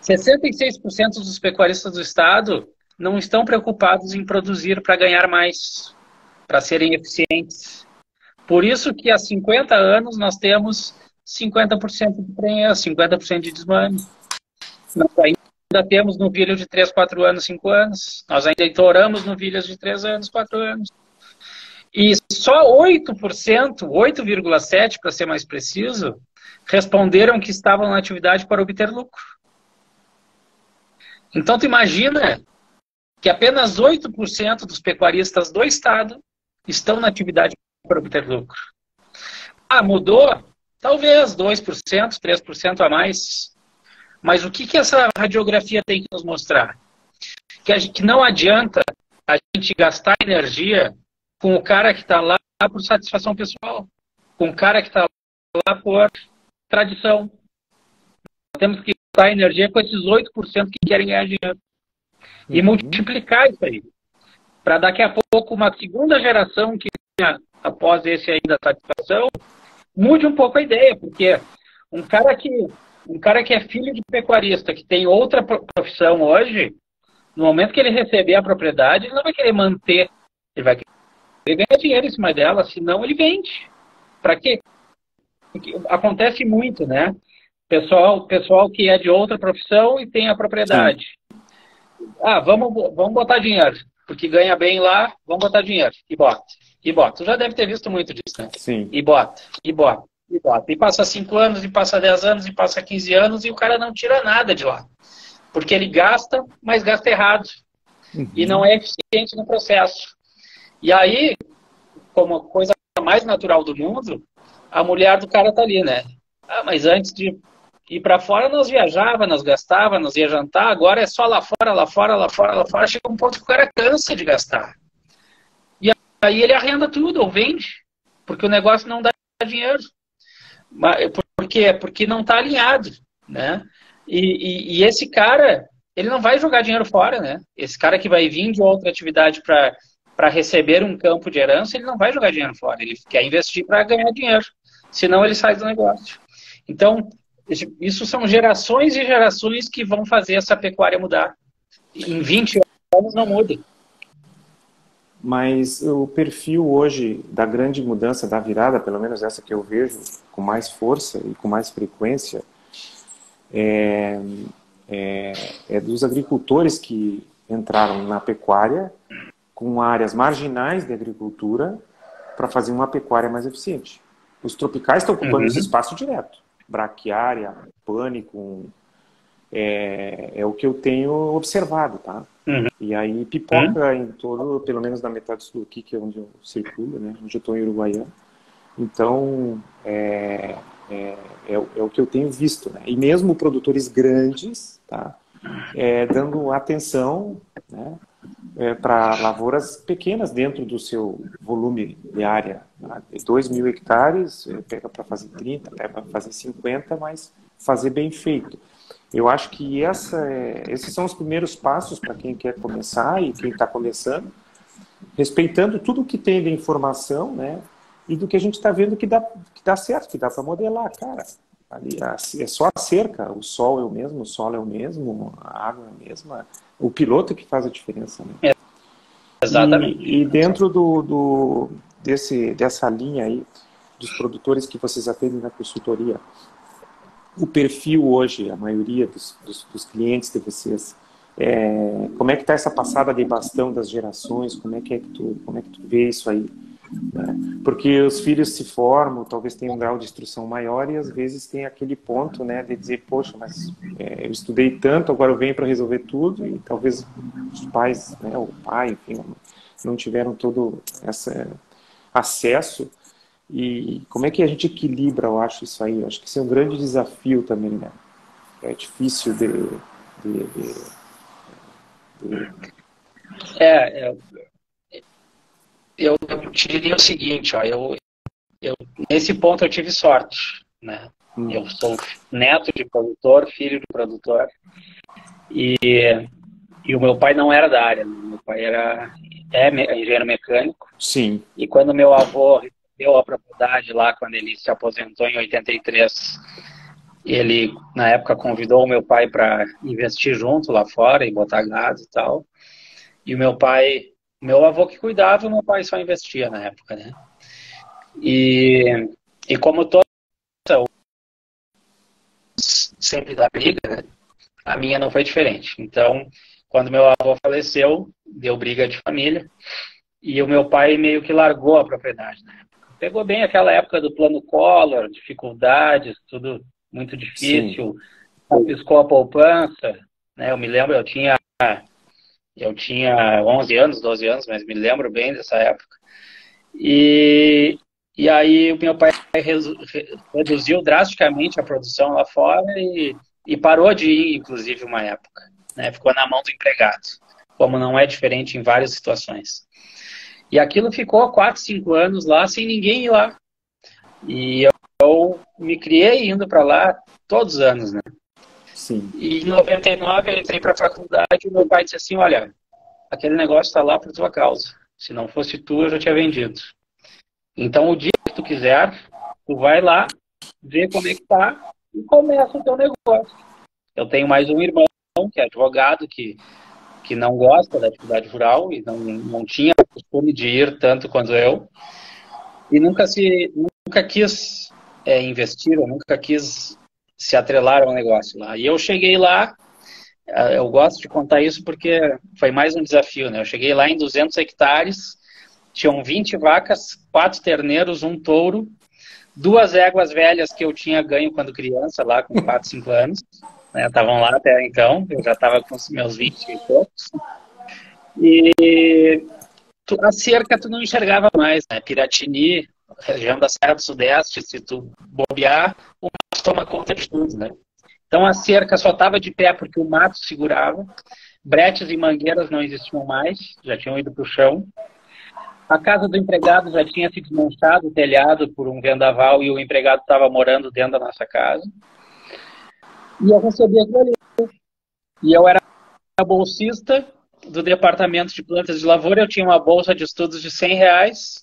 B: 66% dos pecuaristas do estado não estão preocupados em produzir para ganhar mais, para serem eficientes. Por isso que há 50 anos nós temos 50% de prenhez, 50% de desmame. Nós ainda temos novilhos de 3, 4 anos, 5 anos. Nós ainda entoramos novilhas de 3 anos, 4 anos. E só 8%, 8,7% para ser mais preciso, responderam que estavam na atividade para obter lucro. Então, tu imagina que apenas 8% dos pecuaristas do estado estão na atividade para obter lucro. Ah, mudou? Talvez 2%, 3% a mais. Mas o que, que essa radiografia tem que nos mostrar? Que não adianta a gente gastar energia com o cara que está lá por satisfação pessoal, com o cara que está lá por tradição. Temos que gastar energia com esses 8% que querem ganhar dinheiro. E multiplicar isso aí. Para daqui a pouco uma segunda geração que após esse aí da satisfação, mude um pouco a ideia, porque um cara que é filho de pecuarista, que tem outra profissão hoje, no momento que ele receber a propriedade, ele não vai querer manter, ele vai querer ganhar dinheiro em cima dela, senão ele vende. Para quê? Porque acontece muito, né? Pessoal que é de outra profissão e tem a propriedade. Sim. Ah, vamos botar dinheiro, porque ganha bem lá, vamos botar dinheiro. E bota. E bota. Tu já deve ter visto muito disso, né?
A: Sim.
B: E bota. E bota. E bota. E passa 5 anos, e passa 10 anos, e passa 15 anos, e o cara não tira nada de lá. Porque ele gasta, mas gasta errado. E não é eficiente no processo. E aí, como a coisa mais natural do mundo, a mulher do cara tá ali, né? Ah, mas antes de ir para fora, nós viajava, nós gastava, nós ia jantar, agora é só lá fora, lá fora, lá fora, lá fora. Chega um ponto que o cara cansa de gastar. E aí ele arrenda tudo, ou vende, porque o negócio não dá dinheiro. Por quê? Porque não está alinhado, né? E esse cara, ele não vai jogar dinheiro fora, né? Esse cara que vai vir de outra atividade para receber um campo de herança, ele não vai jogar dinheiro fora, ele quer investir para ganhar dinheiro, senão ele sai do negócio. Então, isso são gerações e gerações que vão fazer essa pecuária mudar. Em 20 anos não muda.
A: Mas o perfil hoje da grande mudança, da virada, pelo menos essa que eu vejo com mais força e com mais frequência, é dos agricultores que entraram na pecuária com áreas marginais de agricultura para fazer uma pecuária mais eficiente. Os tropicais estão ocupando esse espaço direto. Braquiária, pânico, é o que eu tenho observado, tá? E aí pipoca em todo, pelo menos na metade sul aqui, que é onde eu circulo, né? Onde eu estou em Uruguaiana. Então, é o que eu tenho visto, né? E mesmo produtores grandes, tá? Dando atenção, né? Para lavouras pequenas dentro do seu volume de área. Tá? 2.000 hectares, pega para fazer 30, pega para fazer 50, mas fazer bem feito. Eu acho que esses são os primeiros passos para quem quer começar e quem está começando, respeitando tudo que tem de informação, né? E do que a gente está vendo que dá certo, que dá para modelar, cara. Ali, é só a cerca, o sol é o mesmo, o solo é o mesmo, a água é a mesma, o piloto que faz a diferença, né?
B: Exatamente.
A: E dentro dessa linha aí, dos produtores que vocês atendem na consultoria, o perfil hoje, a maioria dos clientes de vocês, como é que está essa passada de bastão das gerações, como é que tu vê isso aí? Né? Porque os filhos se formam, talvez tenham um grau de instrução maior e às vezes tem aquele ponto, né, de dizer, poxa, mas eu estudei tanto, agora eu venho para resolver tudo, e talvez os pais, né, o pai, enfim, não tiveram todo esse acesso. E como é que a gente equilibra, eu acho, isso aí? Eu acho que isso é um grande desafio também, né? É difícil
B: Eu te diria o seguinte, ó, nesse ponto eu tive sorte, né? Eu sou neto de produtor, filho de produtor, e o meu pai não era da área, né? Meu pai é engenheiro mecânico.
A: Sim.
B: E quando meu avô recebeu a propriedade lá, quando ele se aposentou em 83, ele, na época, convidou o meu pai para investir junto lá fora e botar gado e tal. E o meu avô que cuidava, o meu pai só investia na época, né? E como toda sempre dá briga, né? A minha não foi diferente. Então, quando meu avô faleceu, deu briga de família, e o meu pai meio que largou a propriedade na época. Pegou bem aquela época do plano Collor, dificuldades, tudo muito difícil, confiscou a poupança, né? Eu me lembro, eu tinha 11 anos, 12 anos, mas me lembro bem dessa época. E aí o meu pai reduziu drasticamente a produção lá fora e parou de ir, inclusive, uma época, né? Ficou na mão do empregado, como não é diferente em várias situações. E aquilo ficou 4, 5 anos lá, sem ninguém ir lá. E eu me criei indo para lá todos os anos, né?
A: Sim.
B: E em 99 eu entrei para a faculdade e meu pai disse assim, olha, aquele negócio está lá por tua causa. Se não fosse tu, eu já tinha vendido. Então, o dia que tu quiser, tu vai lá, vê como é que tá e começa o teu negócio. Eu tenho mais um irmão, que é advogado, que não gosta da atividade rural e não tinha o costume de ir tanto quanto eu. E nunca quis investir, ou nunca quis se atrelar ao negócio lá. E eu cheguei lá, eu gosto de contar isso porque foi mais um desafio, né? Eu cheguei lá em 200 hectares, tinham 20 vacas, 4 terneiros, um touro, 2 éguas velhas que eu tinha ganho quando criança, lá com 4, 5 anos. Né? Estavam lá até então, eu já estava com os meus 20 e poucos. E a cerca tu não enxergava mais, né? Piratini, região da Serra do Sudeste, se tu bobear, o mato toma conta de tudo, né? Então a cerca só estava de pé porque o mato segurava. Bretes e mangueiras não existiam mais, já tinham ido para o chão. A casa do empregado já tinha se desmanchado, o telhado por um vendaval, e o empregado estava morando dentro da nossa casa. E eu recebia aquilo ali. E eu era bolsista do departamento de plantas de lavoura, eu tinha uma bolsa de estudos de R$100.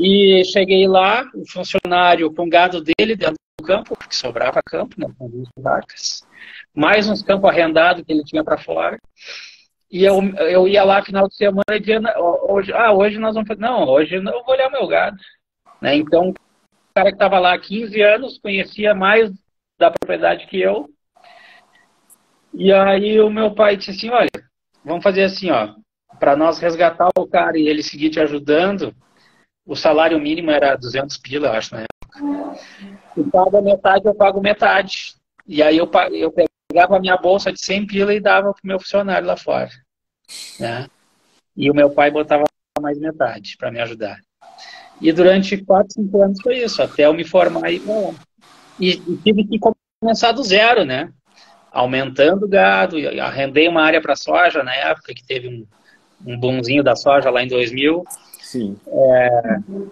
B: E cheguei lá, o funcionário com gado dele dentro do campo, porque sobrava campo, né, com 20 vacas, mais uns campos arrendados que ele tinha para fora. E eu ia lá final de semana e dizia, hoje nós vamos fazer. Não, hoje eu vou olhar meu gado. Né? Então, o cara que estava lá há 15 anos conhecia mais da propriedade que eu. E aí o meu pai disse assim, olha, vamos fazer assim, ó, para nós resgatar o cara e ele seguir te ajudando, o salário mínimo era 200 pila, eu acho, na época. Tu paga metade, eu pago metade. E aí eu pegava a minha bolsa de 100 pila e dava pro meu funcionário lá fora. Né? E o meu pai botava mais metade para me ajudar. E durante 4, 5 anos foi isso, até eu me formar e tive que começar do zero, né? Aumentando o gado, arrendei uma área para soja na época, que teve um boomzinho da soja lá em 2000.
A: Sim.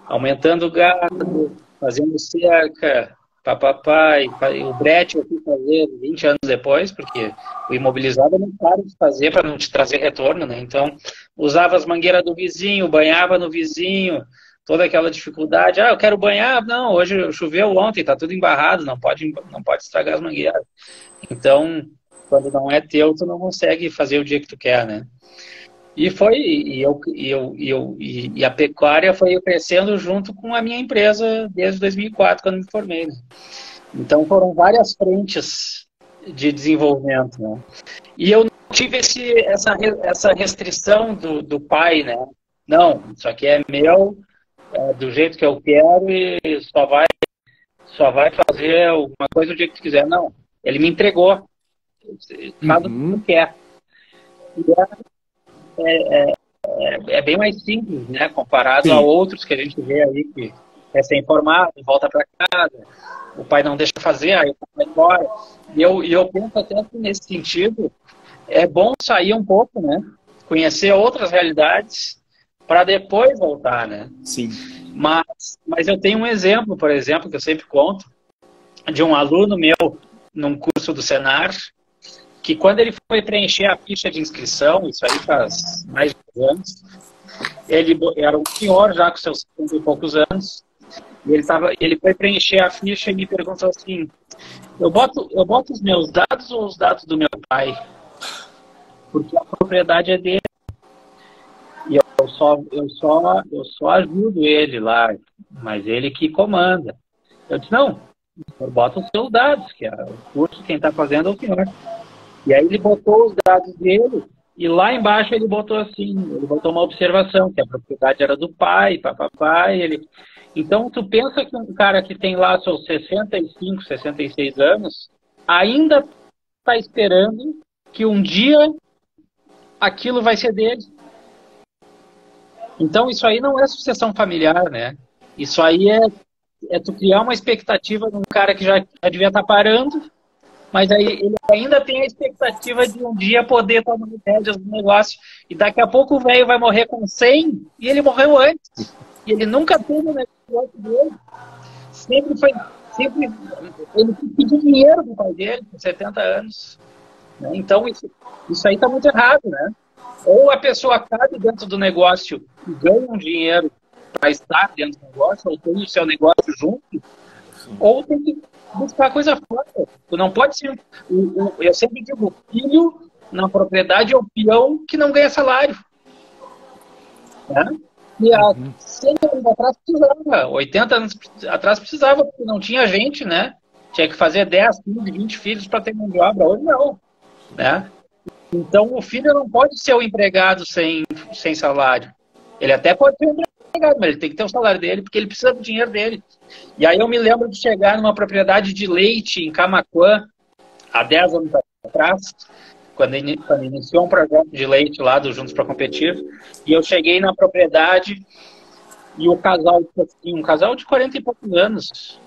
B: Aumentando o gado, fazendo cerca, papapai. O brete eu fui fazer 20 anos depois, porque o imobilizado é muito caro de fazer para não te trazer retorno, né? Então, usava as mangueiras do vizinho, banhava no vizinho, toda aquela dificuldade. Eu quero banhar. Não, hoje choveu ontem, tá tudo embarrado, não pode estragar as mangueiras. Então, quando não é teu, tu não consegue fazer o dia que tu quer, né? E a pecuária foi crescendo junto com a minha empresa desde 2004, quando me formei. Né? Então foram várias frentes de desenvolvimento. Né? E eu não tive essa restrição do pai, né? Não, isso aqui é meu, do jeito que eu quero e só vai fazer alguma coisa do jeito que tu quiser. Não, ele me entregou. Faz o que tu quer. É bem mais simples, né? Comparado Sim. a outros que a gente vê aí que é recém-formado, volta para casa, o pai não deixa fazer, aí o pai vai embora. E eu penso até que nesse sentido é bom sair um pouco, né? Conhecer outras realidades para depois voltar, né?
A: Sim.
B: Mas eu tenho um exemplo, por exemplo, que eu sempre conto, de um aluno meu num curso do Senar, que quando ele foi preencher a ficha de inscrição, isso aí faz mais de 2 anos, ele era um senhor já com seus 50 e poucos anos, e ele foi preencher a ficha e me perguntou assim, eu boto os meus dados ou os dados do meu pai? Porque a propriedade é dele. E eu só ajudo ele lá, mas ele que comanda. Eu disse, não, eu boto os seus dados, que é o curso, quem está fazendo é o senhor. E aí ele botou os dados dele e lá embaixo ele botou assim, ele botou uma observação, que a propriedade era do pai, papai. Então tu pensa que um cara que tem lá seus 65, 66 anos, ainda está esperando que um dia aquilo vai ser dele. Então isso aí não é sucessão familiar, né? Isso aí é tu criar uma expectativa de um cara que já devia estar parando, mas aí ele ainda tem a expectativa de um dia poder tomar rédeas do negócio. E daqui a pouco o velho vai morrer com 100 e ele morreu antes. E ele nunca teve o negócio dele. Sempre ele pediu dinheiro do pai dele, com 70 anos. Né? Então, isso aí está muito errado, né? Ou a pessoa cabe dentro do negócio e ganha um dinheiro para estar dentro do negócio, ou tem o seu negócio junto, ou tem que buscar coisa fora. Tu não pode ser... eu sempre digo, o filho na propriedade é o peão que não ganha salário. Né? E há 100 anos atrás precisava, 80 anos atrás precisava, porque não tinha gente, né? Tinha que fazer 10, 15, 20 filhos para ter mão de obra. Hoje não. Né? Então o filho não pode ser o empregado sem salário. Ele até pode ser um empregado, mas ele tem que ter o salário dele, porque ele precisa do dinheiro dele. E aí eu me lembro de chegar numa propriedade de leite em Camaquã, há 10 anos atrás, quando iniciou um projeto de leite lá do Juntos para Competir, e eu cheguei na propriedade e o casal, um casal de 40 e poucos anos,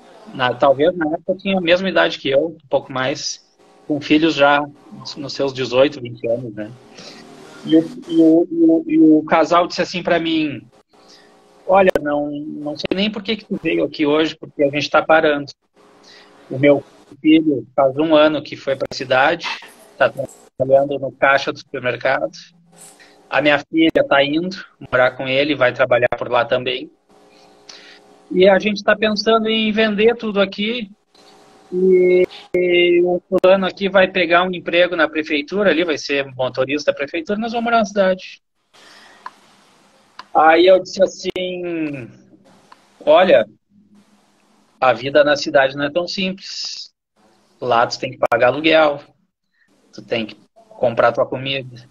B: talvez na época tinha a mesma idade que eu, um pouco mais, com filhos já nos seus 18, 20 anos, né? E o casal disse assim para mim, olha, não sei nem por que tu veio aqui hoje, porque a gente está parando. O meu filho faz 1 ano que foi para a cidade, está trabalhando no caixa do supermercado. A minha filha está indo morar com ele, vai trabalhar por lá também. E a gente está pensando em vender tudo aqui. E o fulano aqui vai pegar um emprego na prefeitura, ali vai ser motorista da prefeitura, nós vamos morar na cidade. Aí eu disse assim, olha, a vida na cidade não é tão simples. Lá tu tem que pagar aluguel, tu tem que comprar tua comida.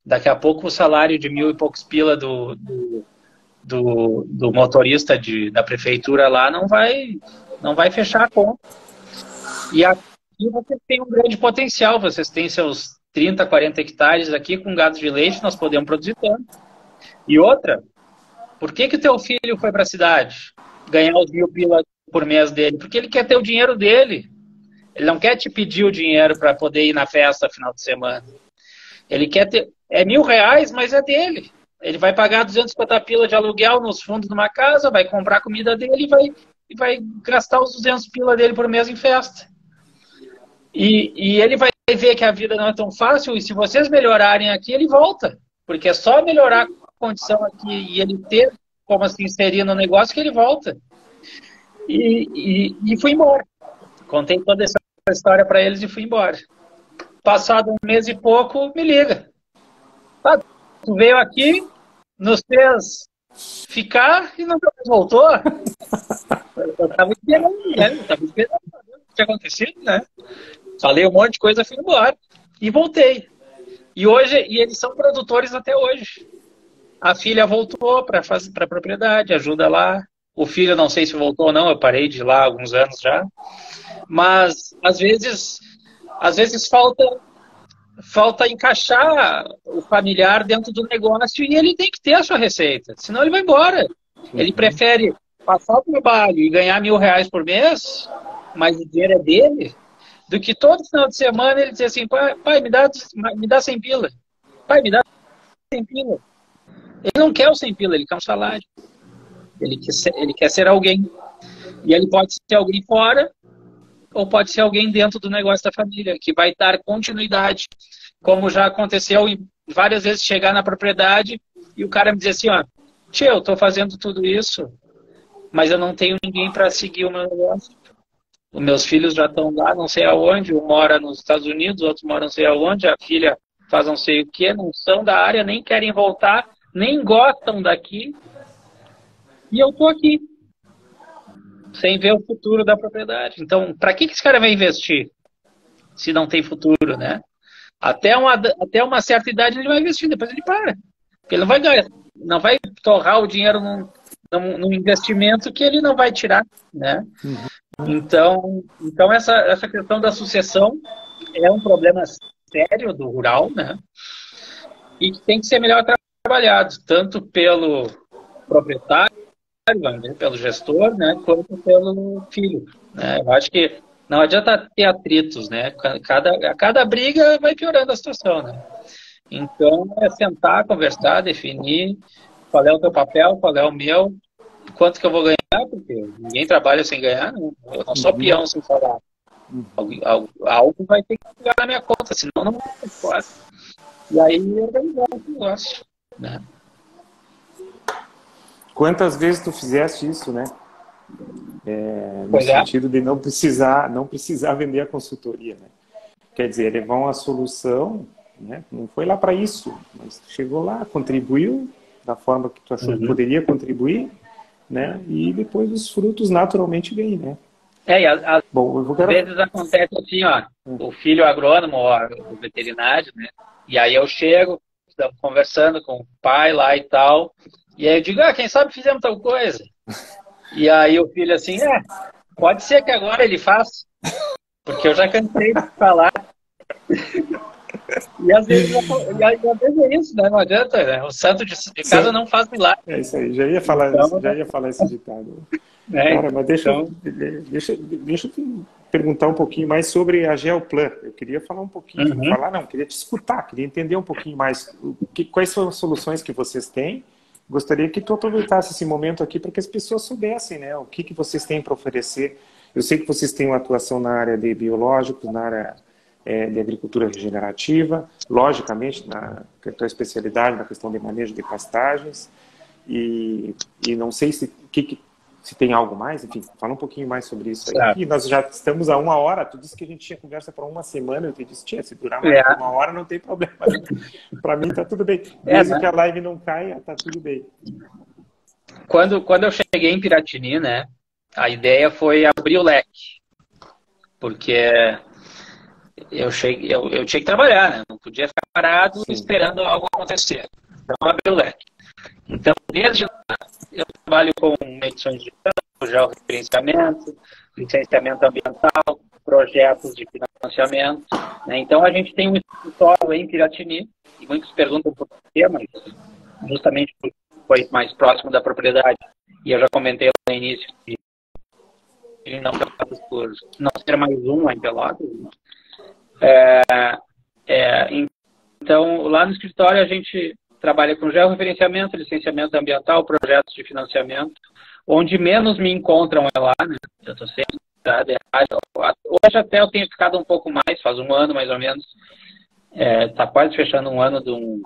B: Daqui a pouco o salário de 1.000 e poucos pila do motorista da prefeitura lá não vai fechar a conta. E aqui vocês têm um grande potencial, vocês têm seus 30, 40 hectares aqui com gado de leite, nós podemos produzir tanto. E outra, por que o teu filho foi para a cidade ganhar os 1.000 pila por mês dele? Porque ele quer ter o dinheiro dele. Ele não quer te pedir o dinheiro para poder ir na festa final de semana. Ele quer ter... É R$1.000, mas é dele. Ele vai pagar 250 pila de aluguel nos fundos de uma casa, vai comprar a comida dele e vai gastar os 200 pila dele por mês em festa. E ele vai ver que a vida não é tão fácil, e se vocês melhorarem aqui, ele volta. Porque é só melhorar a condição aqui e ele ter como se inserir no negócio que ele volta. E fui embora. Contei toda essa história para eles e fui embora. Passado 1 mês e pouco, me liga. Ah, tu veio aqui, nos fez ficar e nunca mais voltou. Eu estava esperando, né? Eu estava esperando o que tinha acontecido, né? Falei um monte de coisa, fui embora. E voltei. E eles são produtores até hoje. A filha voltou para a propriedade, ajuda lá. O filho, não sei se voltou ou não, eu parei de ir lá há alguns anos já. Mas, às vezes falta encaixar o familiar dentro do negócio e ele tem que ter a sua receita, senão ele vai embora. Ele prefere passar o trabalho e ganhar R$1.000 por mês, mas o dinheiro é dele, do que todo final de semana ele dizer assim, pai, me dá 100 pila. Pai, me dá 100 pila. Ele não quer o 100 pila, ele quer um salário. Ele quer ser alguém. E ele pode ser alguém fora, ou pode ser alguém dentro do negócio da família, que vai dar continuidade. Como já aconteceu várias vezes, chegar na propriedade e o cara me dizer assim, ó, tio, eu estou fazendo tudo isso, mas eu não tenho ninguém para seguir o meu negócio. Os meus filhos já estão lá, não sei aonde, um mora nos Estados Unidos, outro mora não sei aonde, a filha faz não sei o que, não são da área, nem querem voltar, nem gostam daqui. E eu estou aqui, sem ver o futuro da propriedade. Então, para que esse cara vai investir se não tem futuro, né? Até uma certa idade ele vai investir, depois ele para. Porque ele não vai torrar o dinheiro num investimento que ele não vai tirar, né? Então essa questão da sucessão é um problema sério do rural, né? E que tem que ser melhor trabalhado, tanto pelo proprietário, pelo gestor, né, quanto pelo filho, né? Eu acho que não adianta ter atritos, né? Cada briga vai piorando a situação, né? Então, é sentar, conversar, definir qual é o teu papel, qual é o meu, quanto que eu vou ganhar, porque ninguém trabalha sem ganhar, né? Eu não sou peão sem salário. Algo vai ter que pegar na minha conta, senão não vai ter fácil. E aí, organizar o negócio, né?
A: Quantas vezes tu fizeste isso, né? No sentido de não precisar vender a consultoria, né? Quer dizer, levar uma solução, né? Não foi lá para isso, mas chegou lá, contribuiu da forma que tu achou que poderia contribuir, né? E depois os frutos naturalmente vêm, né?
B: E às vezes acontece assim, ó, o filho agrônomo, o veterinário, né? E aí eu chego, estamos conversando com o pai lá e tal, e aí eu digo, quem sabe fizemos tal coisa. E aí o filho assim, pode ser que agora ele faça, porque eu já cansei de falar. E às vezes é isso, né? Não adianta, né? O santo de casa não faz milagre.
A: É isso aí, já ia falar esse ditado. Cara, mas deixa eu te perguntar um pouquinho mais sobre a Geoplan. Eu queria falar um pouquinho, queria te escutar, queria entender um pouquinho mais quais são as soluções que vocês têm. Gostaria que tu aproveitasse esse momento aqui para que as pessoas soubessem, né, o que vocês têm para oferecer. Eu sei que vocês têm uma atuação na área de biológicos, na área de agricultura regenerativa, logicamente, na tua especialidade, na questão de manejo de pastagens, e não sei se tem algo mais, enfim, fala um pouquinho mais sobre isso aí. Claro. E nós já estamos a 1 hora, tu disse que a gente tinha conversa para 1 semana, eu te disse, se durar mais de 1 hora não tem problema. Para mim tá tudo bem. Desde que a live não caia, tá tudo bem.
B: Quando eu cheguei em Piratini, né, a ideia foi abrir o leque, porque eu tinha que trabalhar, né, não podia ficar parado esperando algo acontecer. Então, abri o leque. Então, desde lá, eu trabalho com medições de campo, georreferenciamento, licenciamento ambiental, projetos de financiamento, né? Então, a gente tem um escritório em Piratini, e muitos perguntam por quê, mas justamente porque foi mais próximo da propriedade, e eu já comentei no início que não por não ser mais um em Pelotas. Então, lá no escritório a gente trabalha com georreferenciamento, licenciamento ambiental, projetos de financiamento. Onde menos me encontram é lá, né? Eu estou sempre hoje até eu tenho ficado um pouco mais, faz 1 ano mais ou menos. Está quase fechando 1 ano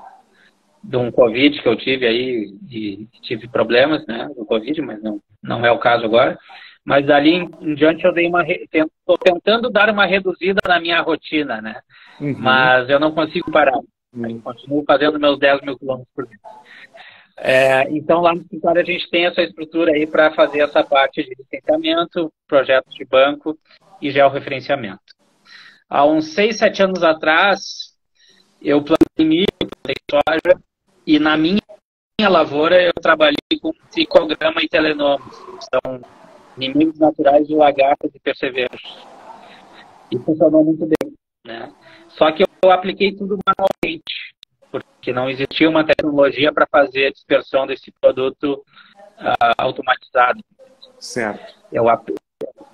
B: de um Covid que eu tive aí, e tive problemas, né, do Covid, mas não é o caso agora. Mas dali em diante eu estou tentando dar uma reduzida na minha rotina, né? Mas eu não consigo parar. Eu continuo fazendo meus 10 mil quilômetros por dia. Então, lá no escritório a gente tem essa estrutura aí para fazer essa parte de licenciamento, projetos de banco e georreferenciamento. Há uns 6, 7 anos atrás, eu plantei milho, plantei soja, e na minha lavoura eu trabalhei com tricograma e telenomos. São inimigos naturais de lagartas e percevejos. E funcionou muito bem, né? Só que eu apliquei tudo manualmente, porque não existia uma tecnologia para fazer a dispersão desse produto automatizado.
A: Certo.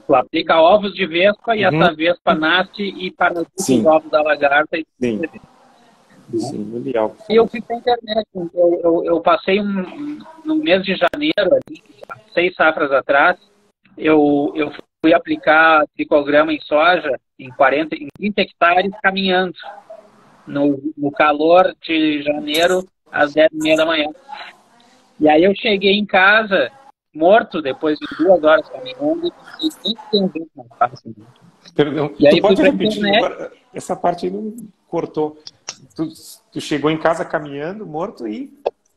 B: Tu aplica ovos de vespa e essa vespa nasce e parasita os ovos da lagarta.
A: Sim, legal.
B: E eu fui para a internet. Eu passei no mês de janeiro, 6 safras atrás, eu fui aplicar tricograma em soja em 30 hectares caminhando. No calor de janeiro, às 10h30 da manhã. E aí eu cheguei em casa, morto, depois de 2 horas caminhando, e nem tem jeito mais fácil.
A: Perdão, e aí tu pode repetir? Agora, essa parte aí não cortou. Tu chegou em casa caminhando, morto e...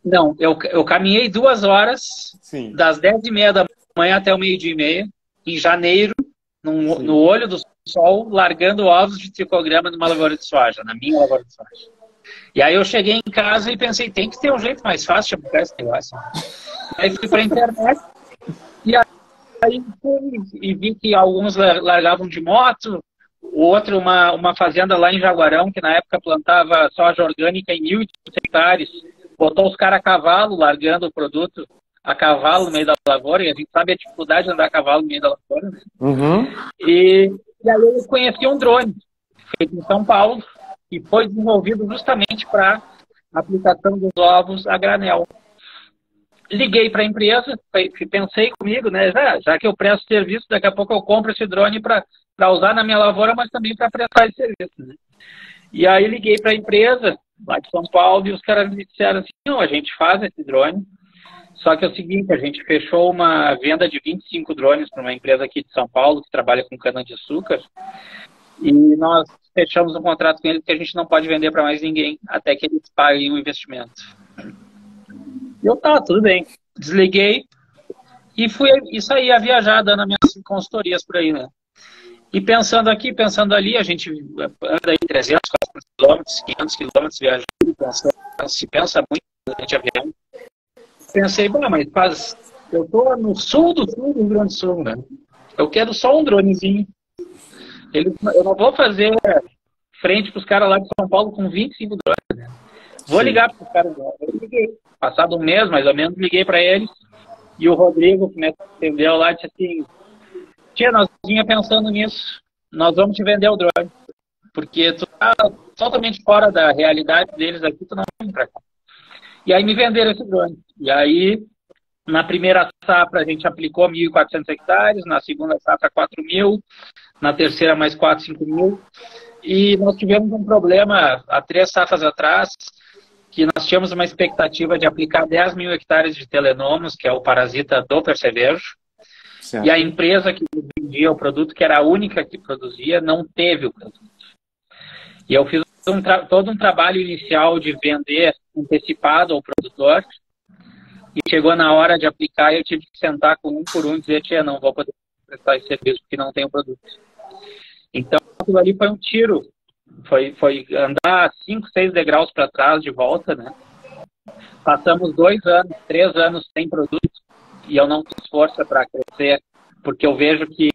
B: Não, eu caminhei 2 horas, das 10h30 da manhã até o 12h30, em janeiro, no olho do sol, largando ovos de tricograma numa lavoura de soja, na minha lavoura de soja. E aí eu cheguei em casa e pensei, tem que ter um jeito mais fácil de aplicar esse negócio. Aí fui para a internet e fui, vi que alguns largavam de moto, o outro uma fazenda lá em Jaguarão, que na época plantava soja orgânica em 1.200 hectares, botou os caras a cavalo, largando o produto a cavalo no meio da lavoura, e a gente sabe a dificuldade de andar a cavalo no meio da lavoura, né? E E aí eu conheci um drone, feito em São Paulo, e foi desenvolvido justamente para aplicação dos ovos a granel. Liguei para a empresa, pensei comigo, né? Já que eu presto serviço, daqui a pouco eu compro esse drone para usar na minha lavoura, mas também para prestar esse serviço, né? E aí liguei para a empresa lá de São Paulo e os caras me disseram assim, não, a gente faz esse drone, só que é o seguinte, a gente fechou uma venda de 25 drones para uma empresa aqui de São Paulo que trabalha com cana-de-açúcar e nós fechamos um contrato com eles que a gente não pode vender para mais ninguém até que eles paguem o investimento. E eu, tá, tudo bem. Desliguei e saí a viajar, dando as minhas consultorias por aí, né? E pensando aqui, pensando ali, a gente anda aí 300, 400 quilômetros, 500 quilômetros viajando, se pensa muito durante a viagem. Pensei, mas eu estou no sul do Rio Grande do Sul, né? Eu quero só um dronezinho. Eu não vou fazer frente para os caras lá de São Paulo com 25 drones, né? Vou ligar para os caras. Eu liguei. Passado um mês, mais ou menos, liguei para eles. E o Rodrigo, que me atendeu lá, disse assim, tia, nós vinha pensando nisso. Nós vamos te vender o drone. Porque tu tá totalmente fora da realidade deles aqui, tu não vem para cá. E aí me venderam esse drone. E aí, na primeira safra, a gente aplicou 1.400 hectares, na segunda safra, 4.000, na terceira, mais 4, 5.000. E nós tivemos um problema há 3 safras atrás, que nós tínhamos uma expectativa de aplicar 10.000 hectares de telenomos, que é o parasita do percevejo. Certo. E a empresa que vendia o produto, que era a única que produzia, não teve o produto. E eu fiz todo um trabalho inicial de vender antecipado ao produtor, e chegou na hora de aplicar e eu tive que sentar com um por um e dizer, tia, não vou poder prestar esse serviço porque não tem o produto. Então, aquilo ali foi um tiro. Foi andar 5, 6 degraus para trás de volta, né? Passamos 2 anos, 3 anos sem produto e eu não fiz força para crescer, porque eu vejo que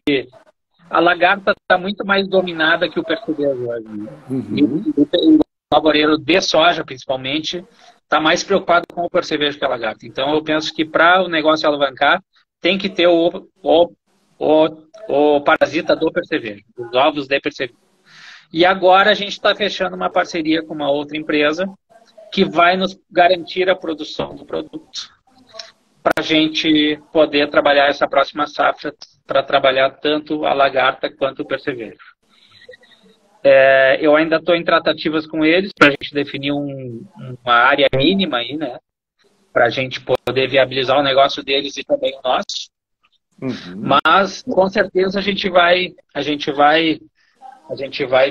B: a lagarta está muito mais dominada que o percevejo hoje. Uhum. E o lavoureiro de soja, principalmente, está mais preocupado com o percevejo que a lagarta. Então, eu penso que para o negócio alavancar, tem que ter o parasita do percevejo, os ovos de percevejo. E agora a gente está fechando uma parceria com uma outra empresa que vai nos garantir a produção do produto para a gente poder trabalhar essa próxima safra para trabalhar tanto a lagarta quanto o percevejo. Eu ainda estou em tratativas com eles para a gente definir uma área mínima aí, né? Para a gente poder viabilizar o negócio deles e também o nosso. Uhum. Mas com certeza a gente vai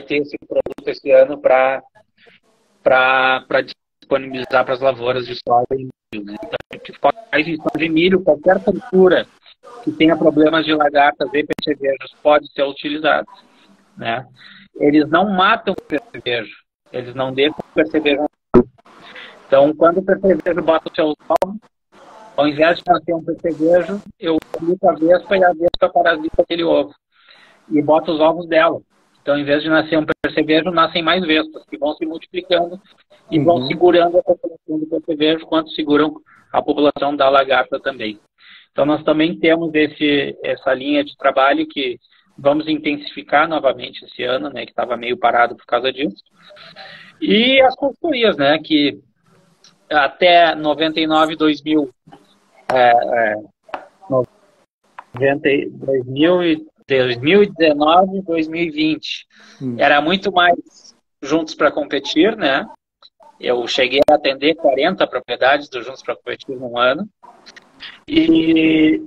B: ter esse produto esse ano para disponibilizar para as lavouras de soja e milho, né? Então a gente faz em soja e milho, qualquer cultura que tenha problemas de lagartas e percevejos pode ser utilizado, né? Eles não matam o percevejo, eles não deixam o percevejo. Então, quando o percevejo bota o seu ovo, ao invés de nascer um percevejo, eu aplico a vespa e a vespa parasita aquele ovo e boto os ovos dela. Então, ao invés de nascer um percevejo, nascem mais vespas, que vão se multiplicando e vão segurando a população do percevejo, quanto seguram a população da lagarta também. Então, nós também temos essa linha de trabalho que vamos intensificar novamente esse ano, né, que estava meio parado por causa disso. E as consultorias, né, que até 99, 2000, 2019, 2020, era muito mais Juntos para Competir, né? Eu cheguei a atender 40 propriedades do Juntos para Competir num ano. E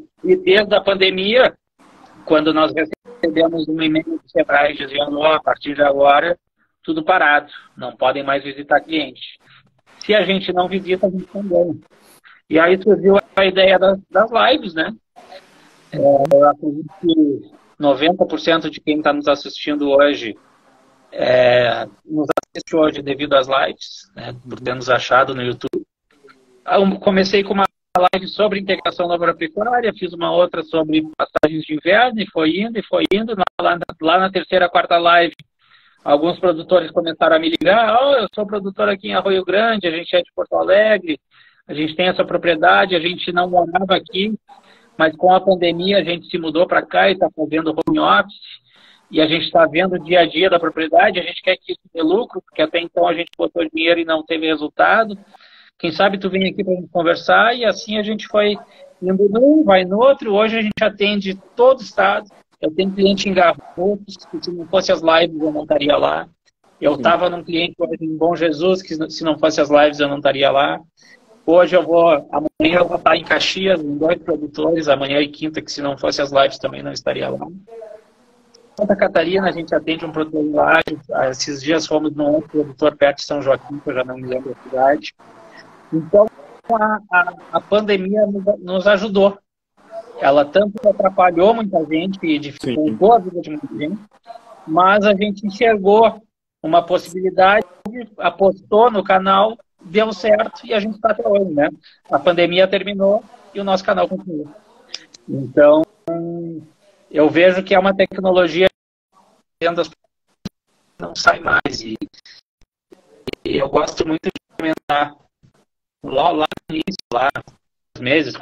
B: desde a pandemia, quando nós recebemos um e-mail do Sebrae dizendo, a partir de agora, tudo parado, não podem mais visitar cliente. Se a gente não visita, a gente não ganha. E aí surgiu a ideia das lives, né? Eu acredito que 90% de quem está nos assistindo hoje nos assiste hoje devido às lives, né? Por ter nos achado no YouTube. Eu comecei com uma live sobre integração lavoura-pecuária, fiz uma outra sobre passagens de inverno e foi indo. Lá na terceira, quarta live, alguns produtores começaram a me ligar. Eu sou produtor aqui em Arroio Grande, a gente é de Porto Alegre, a gente tem essa propriedade, a gente não morava aqui, mas com a pandemia a gente se mudou para cá e está fazendo home office. e a gente está vendo o dia a dia da propriedade, a gente quer que isso dê lucro, porque até então a gente botou dinheiro e não teve resultado. Quem sabe tu vem aqui para gente conversar, e assim a gente foi indo num, vai no outro. Hoje a gente atende todo o estado. Eu tenho cliente em Garrotes, que se não fosse as lives eu não estaria lá. Eu estava num cliente hoje em Bom Jesus, que se não fosse as lives eu não estaria lá. Hoje amanhã eu vou estar em Caxias, em 2 produtores, amanhã e quinta, que se não fosse as lives também não estaria lá. Santa Catarina, a gente atende um produtor lá. Esses dias fomos num outro produtor perto de São Joaquim, que eu já não me lembro da cidade. Então, a pandemia nos ajudou. Ela tanto atrapalhou muita gente e dificultou a vida de muita gente, mas a gente enxergou uma possibilidade, apostou no canal, deu certo e a gente está até hoje, né? A pandemia terminou e o nosso canal continua. Então, eu vejo que é uma tecnologia que não sai mais. E eu gosto muito de comentar lá no início, lá 4 meses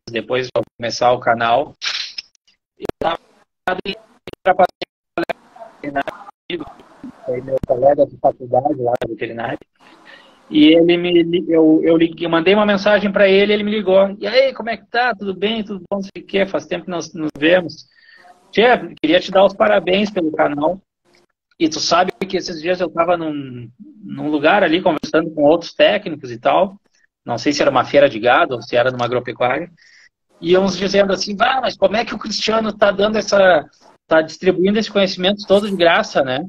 B: depois de começar o canal, eu estava para meu colega de faculdade lá, veterinário, e eu mandei uma mensagem para ele, ele me ligou. E aí, como é que tá? Tudo bem? Tudo bom? Não sei o quê? Faz tempo que nós nos vemos. Tchê, queria te dar os parabéns pelo canal. E tu sabe que esses dias eu estava num lugar ali conversando com outros técnicos e tal. Não sei se era uma feira de gado ou se era numa agropecuária. E uns dizendo assim, mas como é que o Cristiano está tá distribuindo esse conhecimento todo de graça, né?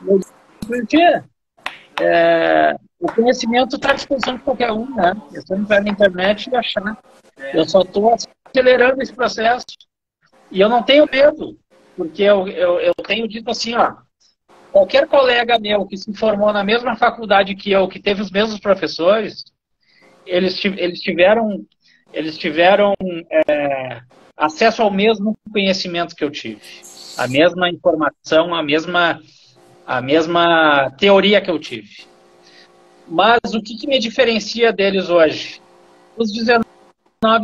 B: Eu disse, o conhecimento está à disposição de qualquer um, né? É só entrar na internet e achar. Eu só estou acelerando esse processo. E eu não tenho medo, porque eu tenho dito assim, qualquer colega meu que se formou na mesma faculdade que eu, que teve os mesmos professores, eles tiveram acesso ao mesmo conhecimento que eu tive, a mesma informação, a mesma teoria que eu tive. Mas o que me diferencia deles hoje? Os 19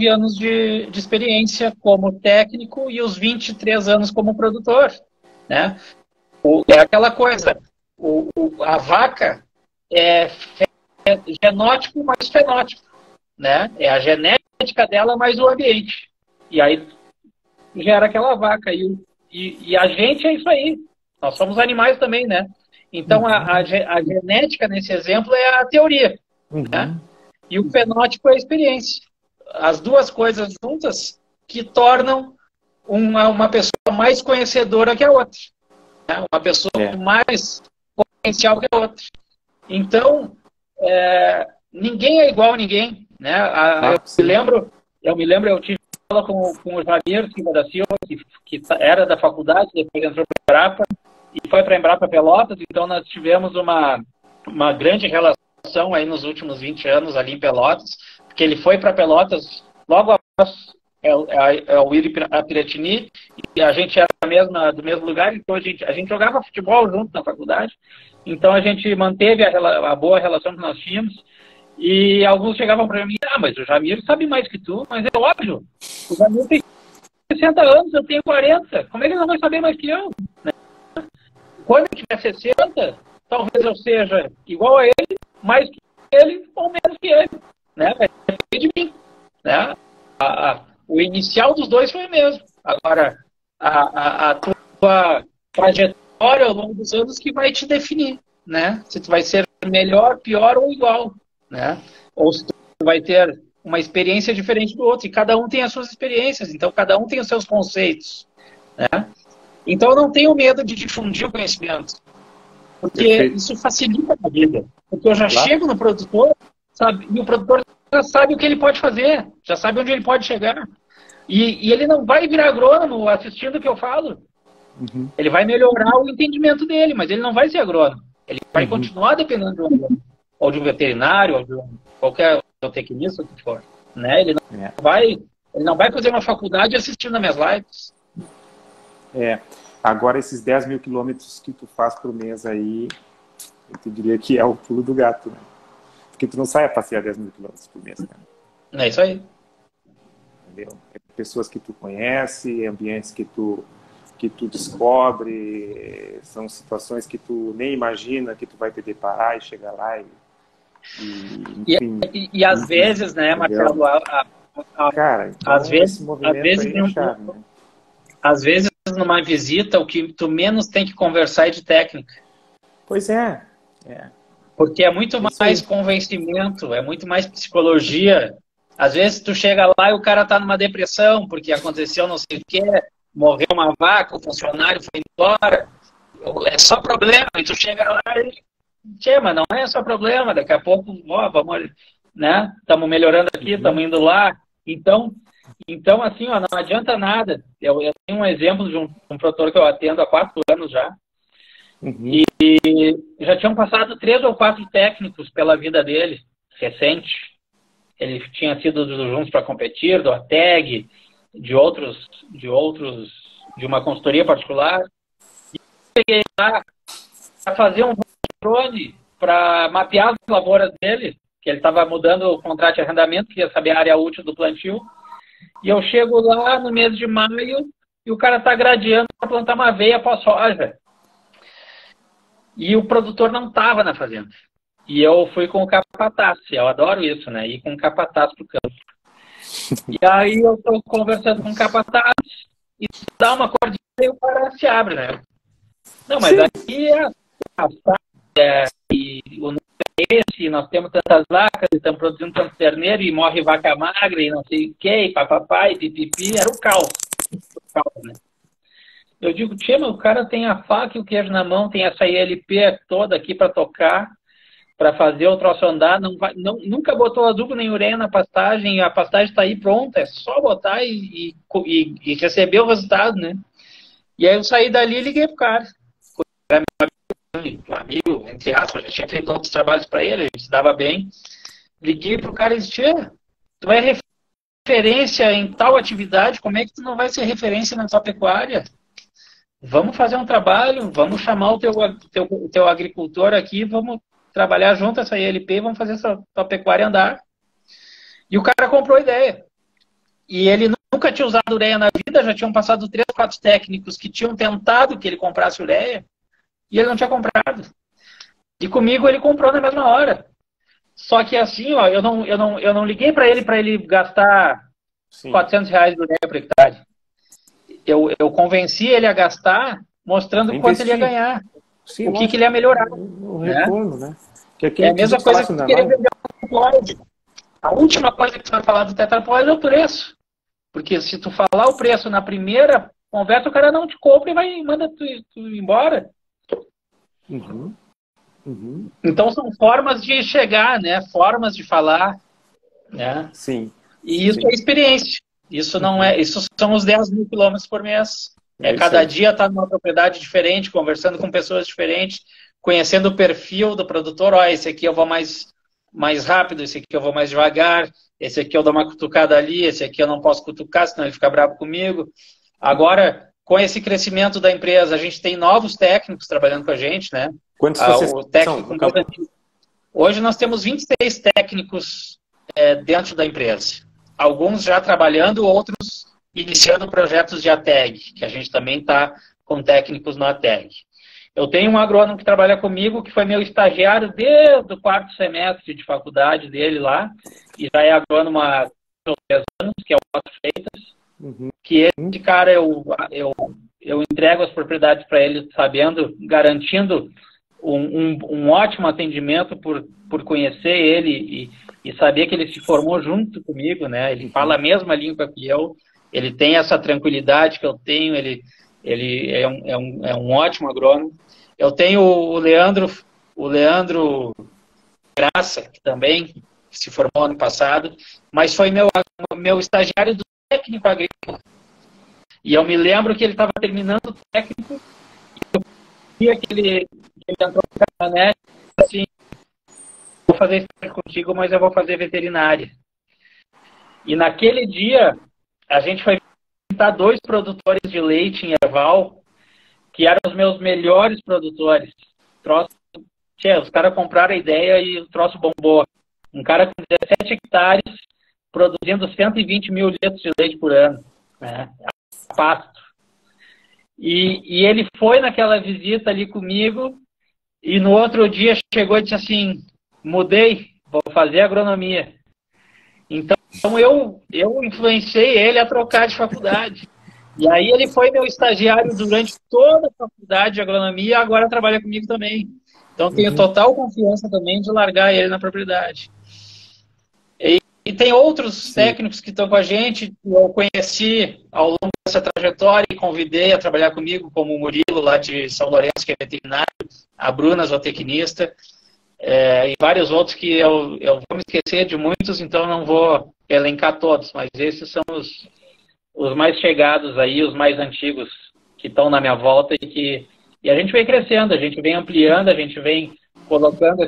B: anos de experiência como técnico e os 23 anos como produtor, né? É aquela coisa, a vaca é genótipo mais fenótipo, né? É a genética dela mais o ambiente. E aí gera aquela vaca. E a gente é isso aí. Nós somos animais também, né? Então a genética nesse exemplo é a teoria, né? E o fenótipo é a experiência. As duas coisas juntas que tornam uma pessoa mais conhecedora que a outra, né? Uma pessoa com mais potencial que a outra. Então, ninguém é igual a ninguém, né? Eu tive aula com o Jamir Silva da Silva, que era da faculdade, depois entrou para a Embrapa e foi para a Embrapa Pelotas. Então nós tivemos uma grande relação aí nos últimos 20 anos ali em Pelotas, porque ele foi para Pelotas logo após o Ir a Piratini, e a gente era do mesmo lugar, então a gente jogava futebol junto na faculdade. Então a gente manteve a boa relação que nós tínhamos. E alguns chegavam para mim, mas o Jamir sabe mais que tu, mas é óbvio, o Jamir tem 60 anos, eu tenho 40, como é que ele não vai saber mais que eu? Né? Quando eu tiver 60, talvez eu seja igual a ele, mais que ele ou menos que ele, né? Vai depender de mim, né? O inicial dos dois foi o mesmo. Agora, a tua trajetória ao longo dos anos que vai te definir, né? Se tu vai ser melhor, pior ou igual, né? Ou se tu vai ter uma experiência diferente do outro, e cada um tem as suas experiências, então cada um tem os seus conceitos, né? Então eu não tenho medo de difundir o conhecimento, porque isso facilita a vida, porque eu já chego no produtor, sabe, e o produtor já sabe o que ele pode fazer, já sabe onde ele pode chegar, e ele não vai virar agrônomo assistindo o que eu falo. Ele vai melhorar o entendimento dele, mas ele não vai ser agrônomo, ele vai continuar dependendo de um agrônomo, ou de um veterinário, ou de qualquer tecnista, o que for, né? Ele não vai fazer uma faculdade assistindo as minhas lives.
A: Agora esses 10 mil quilômetros que tu faz por mês aí, eu te diria que é o pulo do gato, né? Porque tu não sai a passear 10 mil quilômetros por mês, né?
B: É isso aí.
A: Entendeu? É pessoas que tu conhece, ambientes que tu que tu descobre, são situações que tu nem imagina que tu vai te deparar e chegar lá enfim,
B: e às vezes, né,
A: entendeu?
B: Marcelo,
A: Cara, então
B: às vezes,
A: esse movimento aí é chave, né?
B: às vezes numa visita o que tu menos tem que conversar é de técnica.
A: Pois é. É.
B: Porque é muito mais convencimento, é muito mais psicologia. Às vezes tu chega lá e o cara tá numa depressão porque aconteceu não sei o quê, morreu uma vaca, o funcionário foi embora, é só problema. E tu chega lá e, tchê, mas não é só problema, daqui a pouco, ó, vamos, né? Estamos melhorando aqui, estamos indo lá. Então, assim, ó, não adianta nada. Eu tenho um exemplo de um produtor que eu atendo há 4 anos já.
A: Uhum.
B: E já tinham passado 3 ou 4 técnicos pela vida dele, recente. Ele tinha sido do Juntos para Competir, do ATEG, de uma consultoria particular. E eu cheguei lá para fazer um drone para mapear as lavouras dele, que ele estava mudando o contrato de arrendamento, queria saber a área útil do plantio. E eu chego lá no mês de maio e o cara está gradeando para plantar uma aveia pós-soja. E o produtor não estava na fazenda. E eu fui com o capataz. Eu adoro isso, né? Ir com o capataz pro campo. E aí eu estou conversando com o capataz e dá uma cordinha e o cara se abre, né? Não, mas aqui e o número é esse, nós temos tantas vacas, e estamos produzindo tantos terneiros, e morre vaca magra, e não sei o quê, e papapá, e pipipi, era o caos. Né? Eu digo, tia, mas o cara tem a faca e o queijo na mão, tem essa ILP toda aqui para tocar, para fazer o troço andar, nunca botou adubo nem ureia na pastagem, a pastagem está aí pronta, é só botar e receber o resultado, né? E aí eu saí dali e liguei pro cara. Era meu amigo, entre aspas, já tinha feito outros trabalhos para ele, a gente se dava bem. Liguei pro cara e disse, tia, tu é referência em tal atividade, como é que tu não vai ser referência na tua pecuária? Vamos fazer um trabalho, vamos chamar o teu agricultor aqui, vamos trabalhar junto essa ILP e vamos fazer essa pecuária andar. E o cara comprou a ideia. E ele nunca tinha usado ureia na vida, já tinham passado 3, 4 técnicos que tinham tentado que ele comprasse ureia, e ele não tinha comprado. E comigo ele comprou na mesma hora. Só que assim, ó, eu não liguei para ele gastar R$400 de ureia por hectare. Eu convenci ele a gastar, mostrando quanto ele ia ganhar.
A: Sim,
B: o que ele ia melhorar.
A: O retorno, né?
B: É a mesma coisa que querer vender um tetraploide. A última coisa que você vai falar do tetraploide é o preço. Porque se tu falar o preço na primeira conversa, o cara não te compra e manda tu embora.
A: Uhum. Uhum.
B: Então são formas de chegar, né? Formas de falar, né?
A: Sim.
B: E isso é experiência. Isso não é. Isso são os 10 mil quilômetros por mês. Cada dia estar numa propriedade diferente, conversando com pessoas diferentes, conhecendo o perfil do produtor. Ó, esse aqui eu vou mais rápido, esse aqui eu vou mais devagar, esse aqui eu dou uma cutucada ali, esse aqui eu não posso cutucar, senão ele fica bravo comigo. Agora, com esse crescimento da empresa, a gente tem novos técnicos trabalhando com a gente, né?
A: Quantos vocês são?
B: Hoje nós temos 26 técnicos dentro da empresa. Alguns já trabalhando, outros iniciando projetos de ATEG, que a gente também está com técnicos no ATEG. Eu tenho um agrônomo que trabalha comigo, que foi meu estagiário desde o 4º semestre de faculdade dele lá, e já é agrônomo há 3 anos, que é o Otto Freitas.
A: Uhum.
B: Que esse cara eu entrego as propriedades para ele, sabendo, garantindo um ótimo atendimento por conhecer ele e saber que ele se formou junto comigo, né? Ele fala a mesma língua que eu, ele tem essa tranquilidade que eu tenho, ele é um ótimo agrônomo. Eu tenho o Leandro Graça, que também se formou ano passado, mas foi meu estagiário do técnico agrícola. E eu me lembro que ele estava terminando o técnico e eu via que ele entrou na caminhonete e assim, vou fazer estágio contigo, mas eu vou fazer veterinária. E naquele dia, a gente foi visitar 2 produtores de leite em Erval, que eram os meus melhores produtores. Os caras compraram a ideia e o troço bombou. Um cara com 17 hectares, produzindo 120 mil litros de leite por ano, né? Pasto. E ele foi naquela visita ali comigo e no outro dia chegou e disse assim, mudei, vou fazer agronomia. Então eu influenciei ele a trocar de faculdade. E aí ele foi meu estagiário durante toda a faculdade de agronomia e agora trabalha comigo também. Então tenho total confiança também de largar ele na propriedade. E tem outros técnicos que estão com a gente, que eu conheci ao longo dessa trajetória e convidei a trabalhar comigo, como o Murilo, lá de São Lourenço, que é veterinário, a Bruna, zootecnista, e vários outros que eu vou me esquecer de muitos, então não vou elencar todos, mas esses são os mais chegados aí, os mais antigos que estão na minha volta e a gente vem crescendo, a gente vem ampliando, a gente vem colocando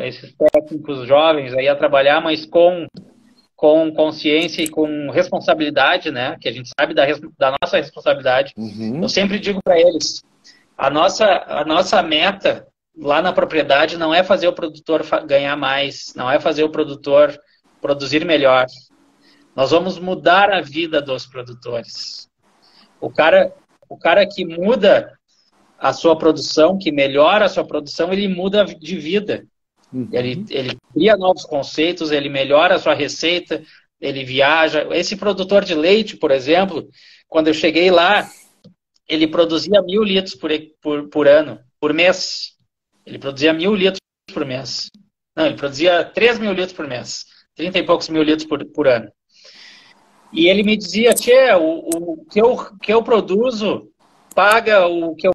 B: esses técnicos jovens aí a trabalhar, mas com consciência e com responsabilidade, né? Que a gente sabe da nossa responsabilidade. Eu sempre digo para eles, a nossa meta lá na propriedade não é fazer o produtor ganhar mais, não é fazer o produtor produzir melhor. Nós vamos mudar a vida dos produtores. O cara que muda a sua produção, que melhora a sua produção, ele muda de vida. Ele cria novos conceitos, ele melhora a sua receita, ele viaja. Esse produtor de leite, por exemplo, quando eu cheguei lá, ele produzia 1.000 litros por ano, por mês. Ele produzia 1.000 litros por mês. Não, ele produzia 3.000 litros por mês. 30 e poucos mil litros por ano. E ele me dizia, tchê, o que eu produzo paga o que eu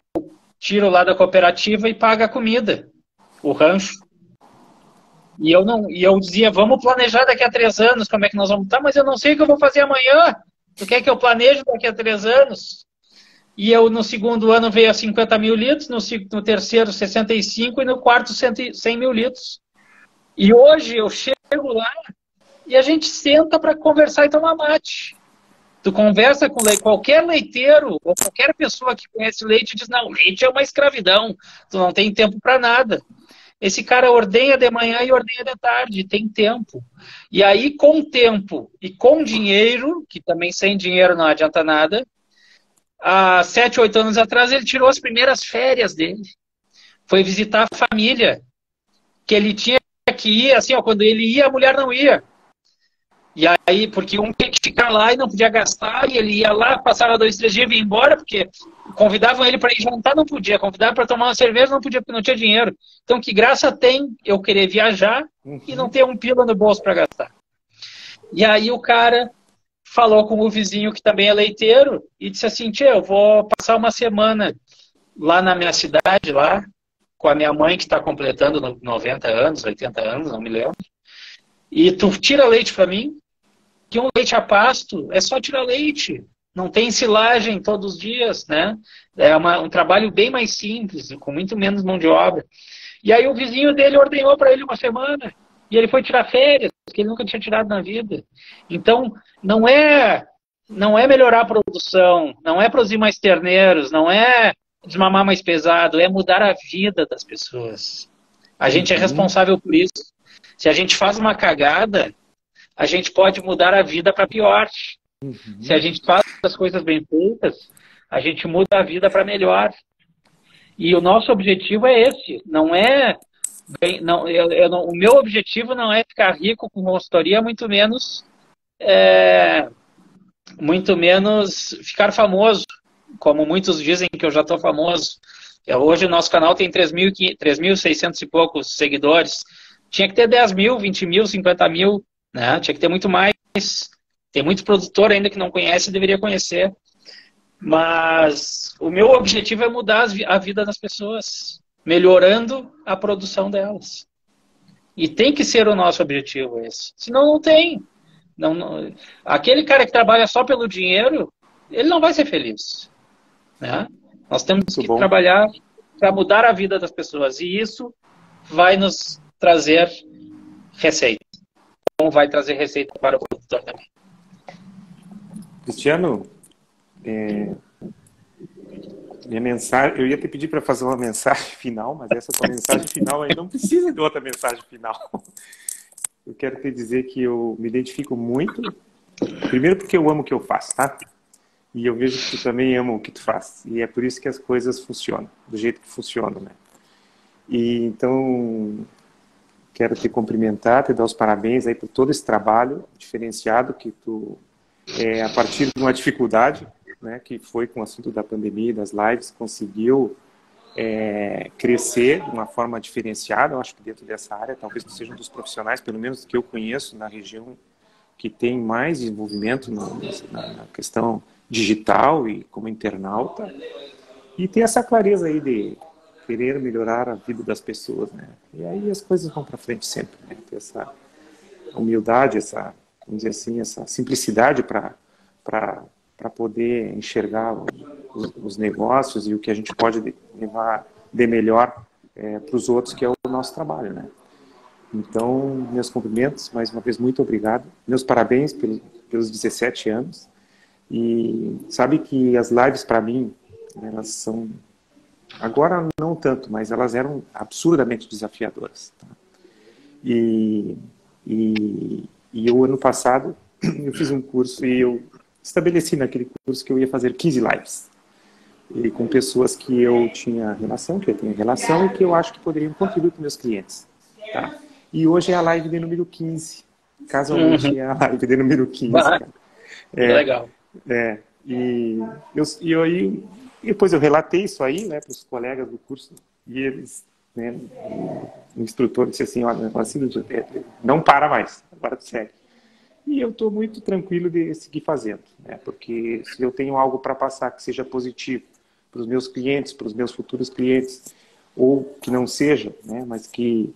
B: tiro lá da cooperativa e paga a comida, o rancho. E eu dizia, vamos planejar daqui a 3 anos como é que nós vamos estar, mas eu não sei o que eu vou fazer amanhã. Tu quer que eu planeje daqui a 3 anos? E eu, no segundo ano, veio a 50.000 litros, no terceiro, 65, e no quarto, 100.000 litros. E hoje eu chego lá e a gente senta para conversar e tomar mate. Tu conversa com qualquer leiteiro ou qualquer pessoa que conhece leite e diz, não, leite é uma escravidão, tu não tem tempo para nada. Esse cara ordenha de manhã e ordenha de tarde, tem tempo. E aí, com tempo e com dinheiro, que também sem dinheiro não adianta nada, há 7, 8 anos atrás ele tirou as primeiras férias dele. Foi visitar a família, que ele tinha que ir, assim, ó, quando ele ia, a mulher não ia. E aí, porque um tinha que ficar lá e não podia gastar, e ele ia lá, passava 2, 3 dias e vinha embora, porque convidavam ele para ir jantar, não podia, convidavam para tomar uma cerveja, não podia, porque não tinha dinheiro. Então, que graça tem eu querer viajar e não ter um pila no bolso para gastar? E aí o cara falou com o vizinho, que também é leiteiro, e disse assim, tchê, eu vou passar uma semana lá na minha cidade, lá, com a minha mãe, que está completando 90 anos, 80 anos, não me lembro, e tu tira leite para mim, que um leite a pasto é só tirar leite. Não tem silagem todos os dias, né? É um trabalho bem mais simples, com muito menos mão de obra. E aí o vizinho dele ordenou para ele uma semana. E ele foi tirar férias, que ele nunca tinha tirado na vida. Então, não é melhorar a produção, não é produzir mais terneiros, não é desmamar mais pesado, é mudar a vida das pessoas. A gente é responsável por isso. Se a gente faz uma cagada, a gente pode mudar a vida para pior. Se a gente faz as coisas bem feitas, a gente muda a vida para melhor. E o nosso objetivo é esse. Não é... o meu objetivo não é ficar rico com consultoria, muito menos ficar famoso, como muitos dizem que eu já estou famoso. Hoje o nosso canal tem 3.600 e poucos seguidores. Tinha que ter 10 mil, 20 mil, 50 mil, né? Tinha que ter muito mais. Tem muito produtor ainda que não conhece e deveria conhecer. Mas o meu objetivo é mudar a vida das pessoas, melhorando a produção delas. E tem que ser o nosso objetivo esse. Senão não tem. Aquele cara que trabalha só pelo dinheiro, ele não vai ser feliz, né? Nós temos que trabalhar para mudar a vida das pessoas. E isso vai nos trazer receita. Como vai trazer receita para o produtor também.
A: Cristiano, minha mensagem, eu ia te pedir para fazer uma mensagem final, mas essa tua mensagem final aí não precisa de outra mensagem final. Eu quero te dizer que eu me identifico muito, primeiro porque eu amo o que eu faço, tá? E eu vejo que tu também ama o que tu faz. E é por isso que as coisas funcionam, do jeito que funcionam, né? E então, quero te cumprimentar, te dar os parabéns aí por todo esse trabalho diferenciado que tu, a partir de uma dificuldade, né, que foi com o assunto da pandemia e das lives, conseguiu crescer de uma forma diferenciada. Eu acho que dentro dessa área, talvez tu seja um dos profissionais, pelo menos que eu conheço na região, que tem mais desenvolvimento na questão digital e como internauta, e ter essa clareza aí de querer melhorar a vida das pessoas, né? E aí as coisas vão para frente sempre, né? Ter essa humildade, essa, vamos dizer assim, essa simplicidade para poder enxergar os negócios e o que a gente pode levar de melhor para os outros, que é o nosso trabalho, né? Então, meus cumprimentos, mais uma vez, muito obrigado. Meus parabéns pelos 17 anos. E sabe que as lives, para mim, elas são... Agora não tanto, mas elas eram absurdamente desafiadoras. Tá? E o ano passado, eu fiz um curso e eu estabeleci naquele curso que eu ia fazer 15 lives. E com pessoas que eu tinha relação, que eu tenho relação e que eu acho que poderiam contribuir para meus clientes. Tá? E hoje é a live de número 15. Casualmente é a live de número 15. Cara.
B: Legal.
A: E depois eu relatei isso aí, né, para os colegas do curso, e eles, né, o instrutor disse assim, olha, não para mais, agora segue. E eu estou muito tranquilo de seguir fazendo, né, porque se eu tenho algo para passar que seja positivo para os meus clientes, para os meus futuros clientes, ou que não seja, né, mas que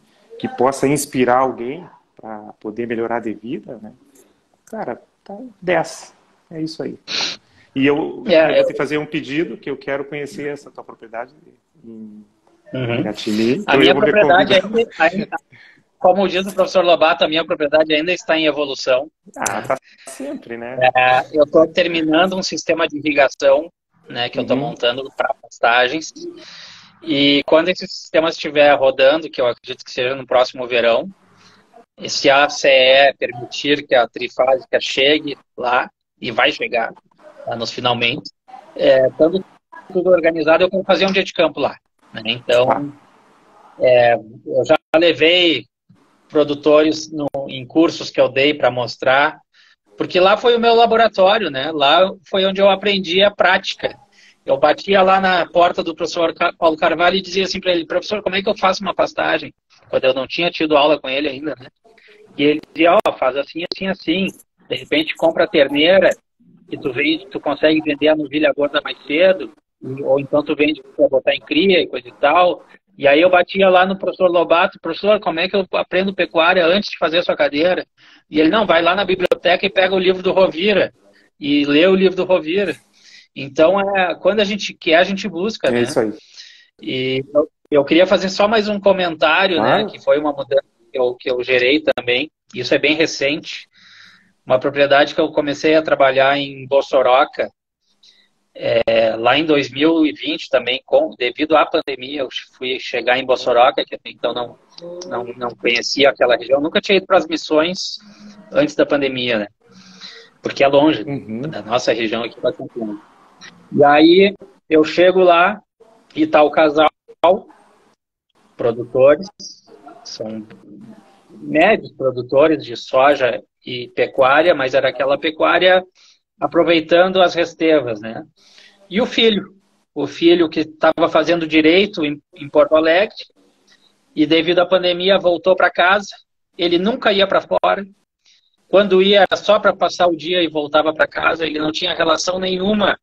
A: possa inspirar alguém para poder melhorar de vida, né? Cara, tá 10. É isso aí. E eu vou te fazer um pedido, que eu quero conhecer essa tua propriedade em Piratini. Então
B: a minha propriedade ainda, como diz o professor Lobato, a minha propriedade ainda está em evolução.
A: Tá sempre, né?
B: Eu estou terminando um sistema de irrigação, né, que eu estou montando para pastagens. E quando esse sistema estiver rodando, que eu acredito que seja no próximo verão, se a CE permitir que a trifásica chegue lá, e vai chegar lá nos finalmente, estando tudo organizado, eu vou fazer um dia de campo lá. Né? Então, eu já levei produtores em cursos que eu dei para mostrar, porque lá foi o meu laboratório, né? Lá foi onde eu aprendi a prática. Eu batia lá na porta do professor Paulo Carvalho e dizia assim para ele, professor, como é que eu faço uma pastagem? Quando eu não tinha tido aula com ele ainda, né? E ele dizia, faz assim, assim, assim. De repente compra a terneira e tu consegue vender a novilha gorda mais cedo, ou então tu vende para botar em cria e coisa e tal. E aí eu batia lá no professor Lobato, professor, como é que eu aprendo pecuária antes de fazer a sua cadeira? E ele, não, vai lá na biblioteca e pega o livro do Rovira, e lê o livro do Rovira. Então, quando a gente quer, a gente busca, né?
A: É isso aí.
B: E eu queria fazer só mais um comentário, né? Que foi uma mudança que eu gerei também. Isso é bem recente. Uma propriedade que eu comecei a trabalhar em Bossoroca, lá em 2020 também, devido à pandemia, eu fui chegar em Bossoroca, que até então não conhecia aquela região. Nunca tinha ido para as missões antes da pandemia, né? Porque é longe da nossa região aqui para Campinas. E aí eu chego lá e tá o casal, produtores, são médios produtores de soja e pecuária, mas era aquela pecuária aproveitando as restevas, né? E o filho que estava fazendo direito em Porto Alegre e devido à pandemia voltou para casa, ele nunca ia para fora, quando ia era só para passar o dia e voltava para casa, ele não tinha relação nenhuma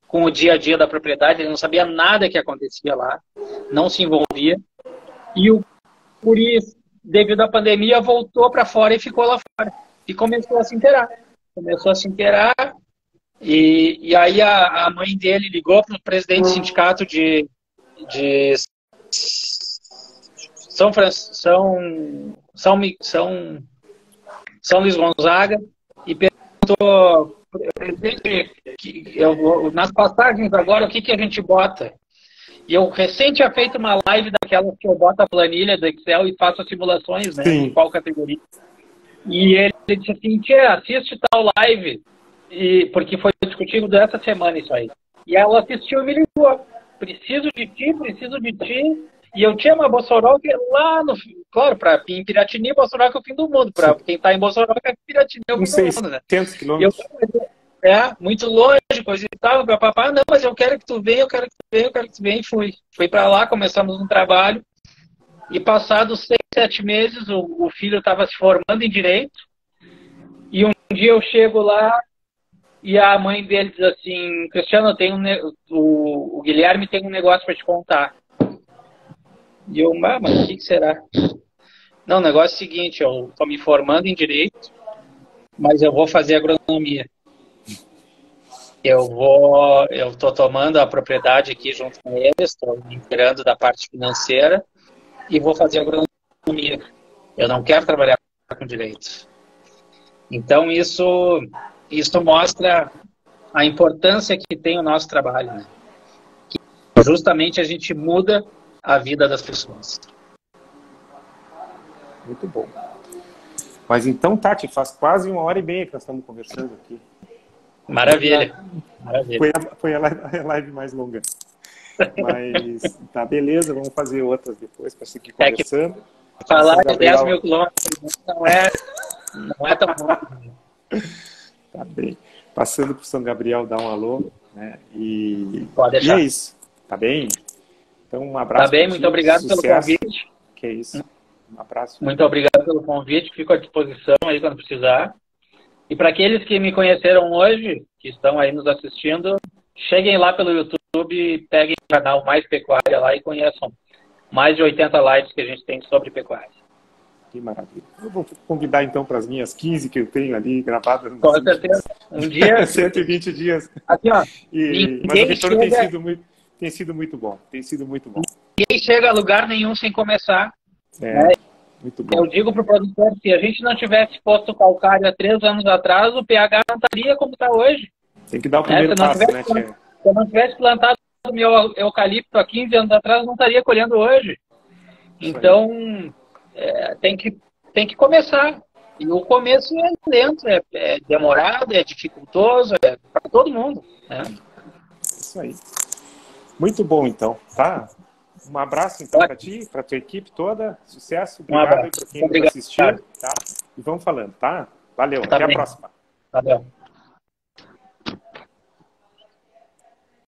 B: com o dia a dia da propriedade, ele não sabia nada que acontecia lá, não se envolvia. E o guri, devido à pandemia, voltou para fora e ficou lá fora. E começou a se inteirar. E aí a mãe dele ligou para o presidente do sindicato de São Luís Gonzaga e perguntou, presidente, nas passagens agora, o que a gente bota? E eu recém tinha feito uma live daquela que eu boto a planilha do Excel e faço as simulações, né? Em qual categoria. E ele disse assim, tia, assiste tal live. porque foi discutido dessa semana isso aí. E ela assistiu e me ligou. Preciso de ti, preciso de ti. E eu tinha uma Bossoroca lá no... Claro, em Piratini, Bossoroca é o fim do mundo. Para quem está em Bossoroca, Piratini é o fim do mundo, né?
A: 600 quilômetros.
B: Muito longe, coisa e tal. Meu papai, não, mas eu quero que tu venha, eu quero que tu venha, eu quero que tu venha. E fui. Fui para lá, começamos um trabalho. E passados 6, 7 meses, o filho estava se formando em Direito. E um dia eu chego lá e a mãe dele diz assim, Cristiano, o Guilherme tem um negócio para te contar. E eu, mas o que será? Não, o negócio é o seguinte, eu estou me formando em Direito, mas eu vou fazer agronomia. Eu estou tomando a propriedade aqui junto com eles, estou me inteirando da parte financeira e vou fazer agronomia. Eu não quero trabalhar com Direito. Então, isso mostra a importância que tem o nosso trabalho, né? Que justamente a gente muda a vida das pessoas.
A: Muito bom. Mas então, Tati, faz quase 1h30 que nós estamos conversando aqui.
B: Maravilha. Maravilha.
A: Foi a live mais longa. Mas tá, beleza, vamos fazer outras depois para seguir conversando.
B: Falar de 10 mil quilômetros não é tão bom.
A: Tá bem. Passando para o São Gabriel, dar um alô, né?
B: Pode deixar.
A: E é isso. Tá bem? Então, um abraço.
B: Tá bem, muito obrigado
A: sucesso.
B: Pelo convite.
A: Que é isso. Um abraço.
B: Muito obrigado pelo convite, fico à disposição aí quando precisar. E para aqueles que me conheceram hoje, que estão aí nos assistindo, cheguem lá pelo YouTube, peguem o canal Mais Pecuária lá e conheçam mais de 80 lives que a gente tem sobre pecuária.
A: Que maravilha. Eu vou convidar então para as minhas 15 que eu tenho ali gravadas.
B: Com certeza. Um dia...
A: 120 dias.
B: Aqui, ó.
A: Mas o retorno tem sido muito bom. Tem sido muito bom.
B: Ninguém chega a lugar nenhum sem começar.
A: Né? Muito bom.
B: Eu digo para o produtor, se a gente não tivesse posto calcário há 3 anos atrás, o pH não estaria como está hoje.
A: Tem que dar o primeiro passo, né, Tia?
B: Se eu não tivesse plantado meu eucalipto há 15 anos atrás, não estaria colhendo hoje. Então, tem que começar. E o começo é lento, é demorado, é dificultoso, é para todo mundo. Né?
A: Isso aí. Muito bom, então. Tá? Um abraço, então, para ti, para tua equipe toda. Sucesso. Obrigado para quem nos assistiu. Tá? E vamos falando, tá? Valeu. Até a próxima.
B: Valeu.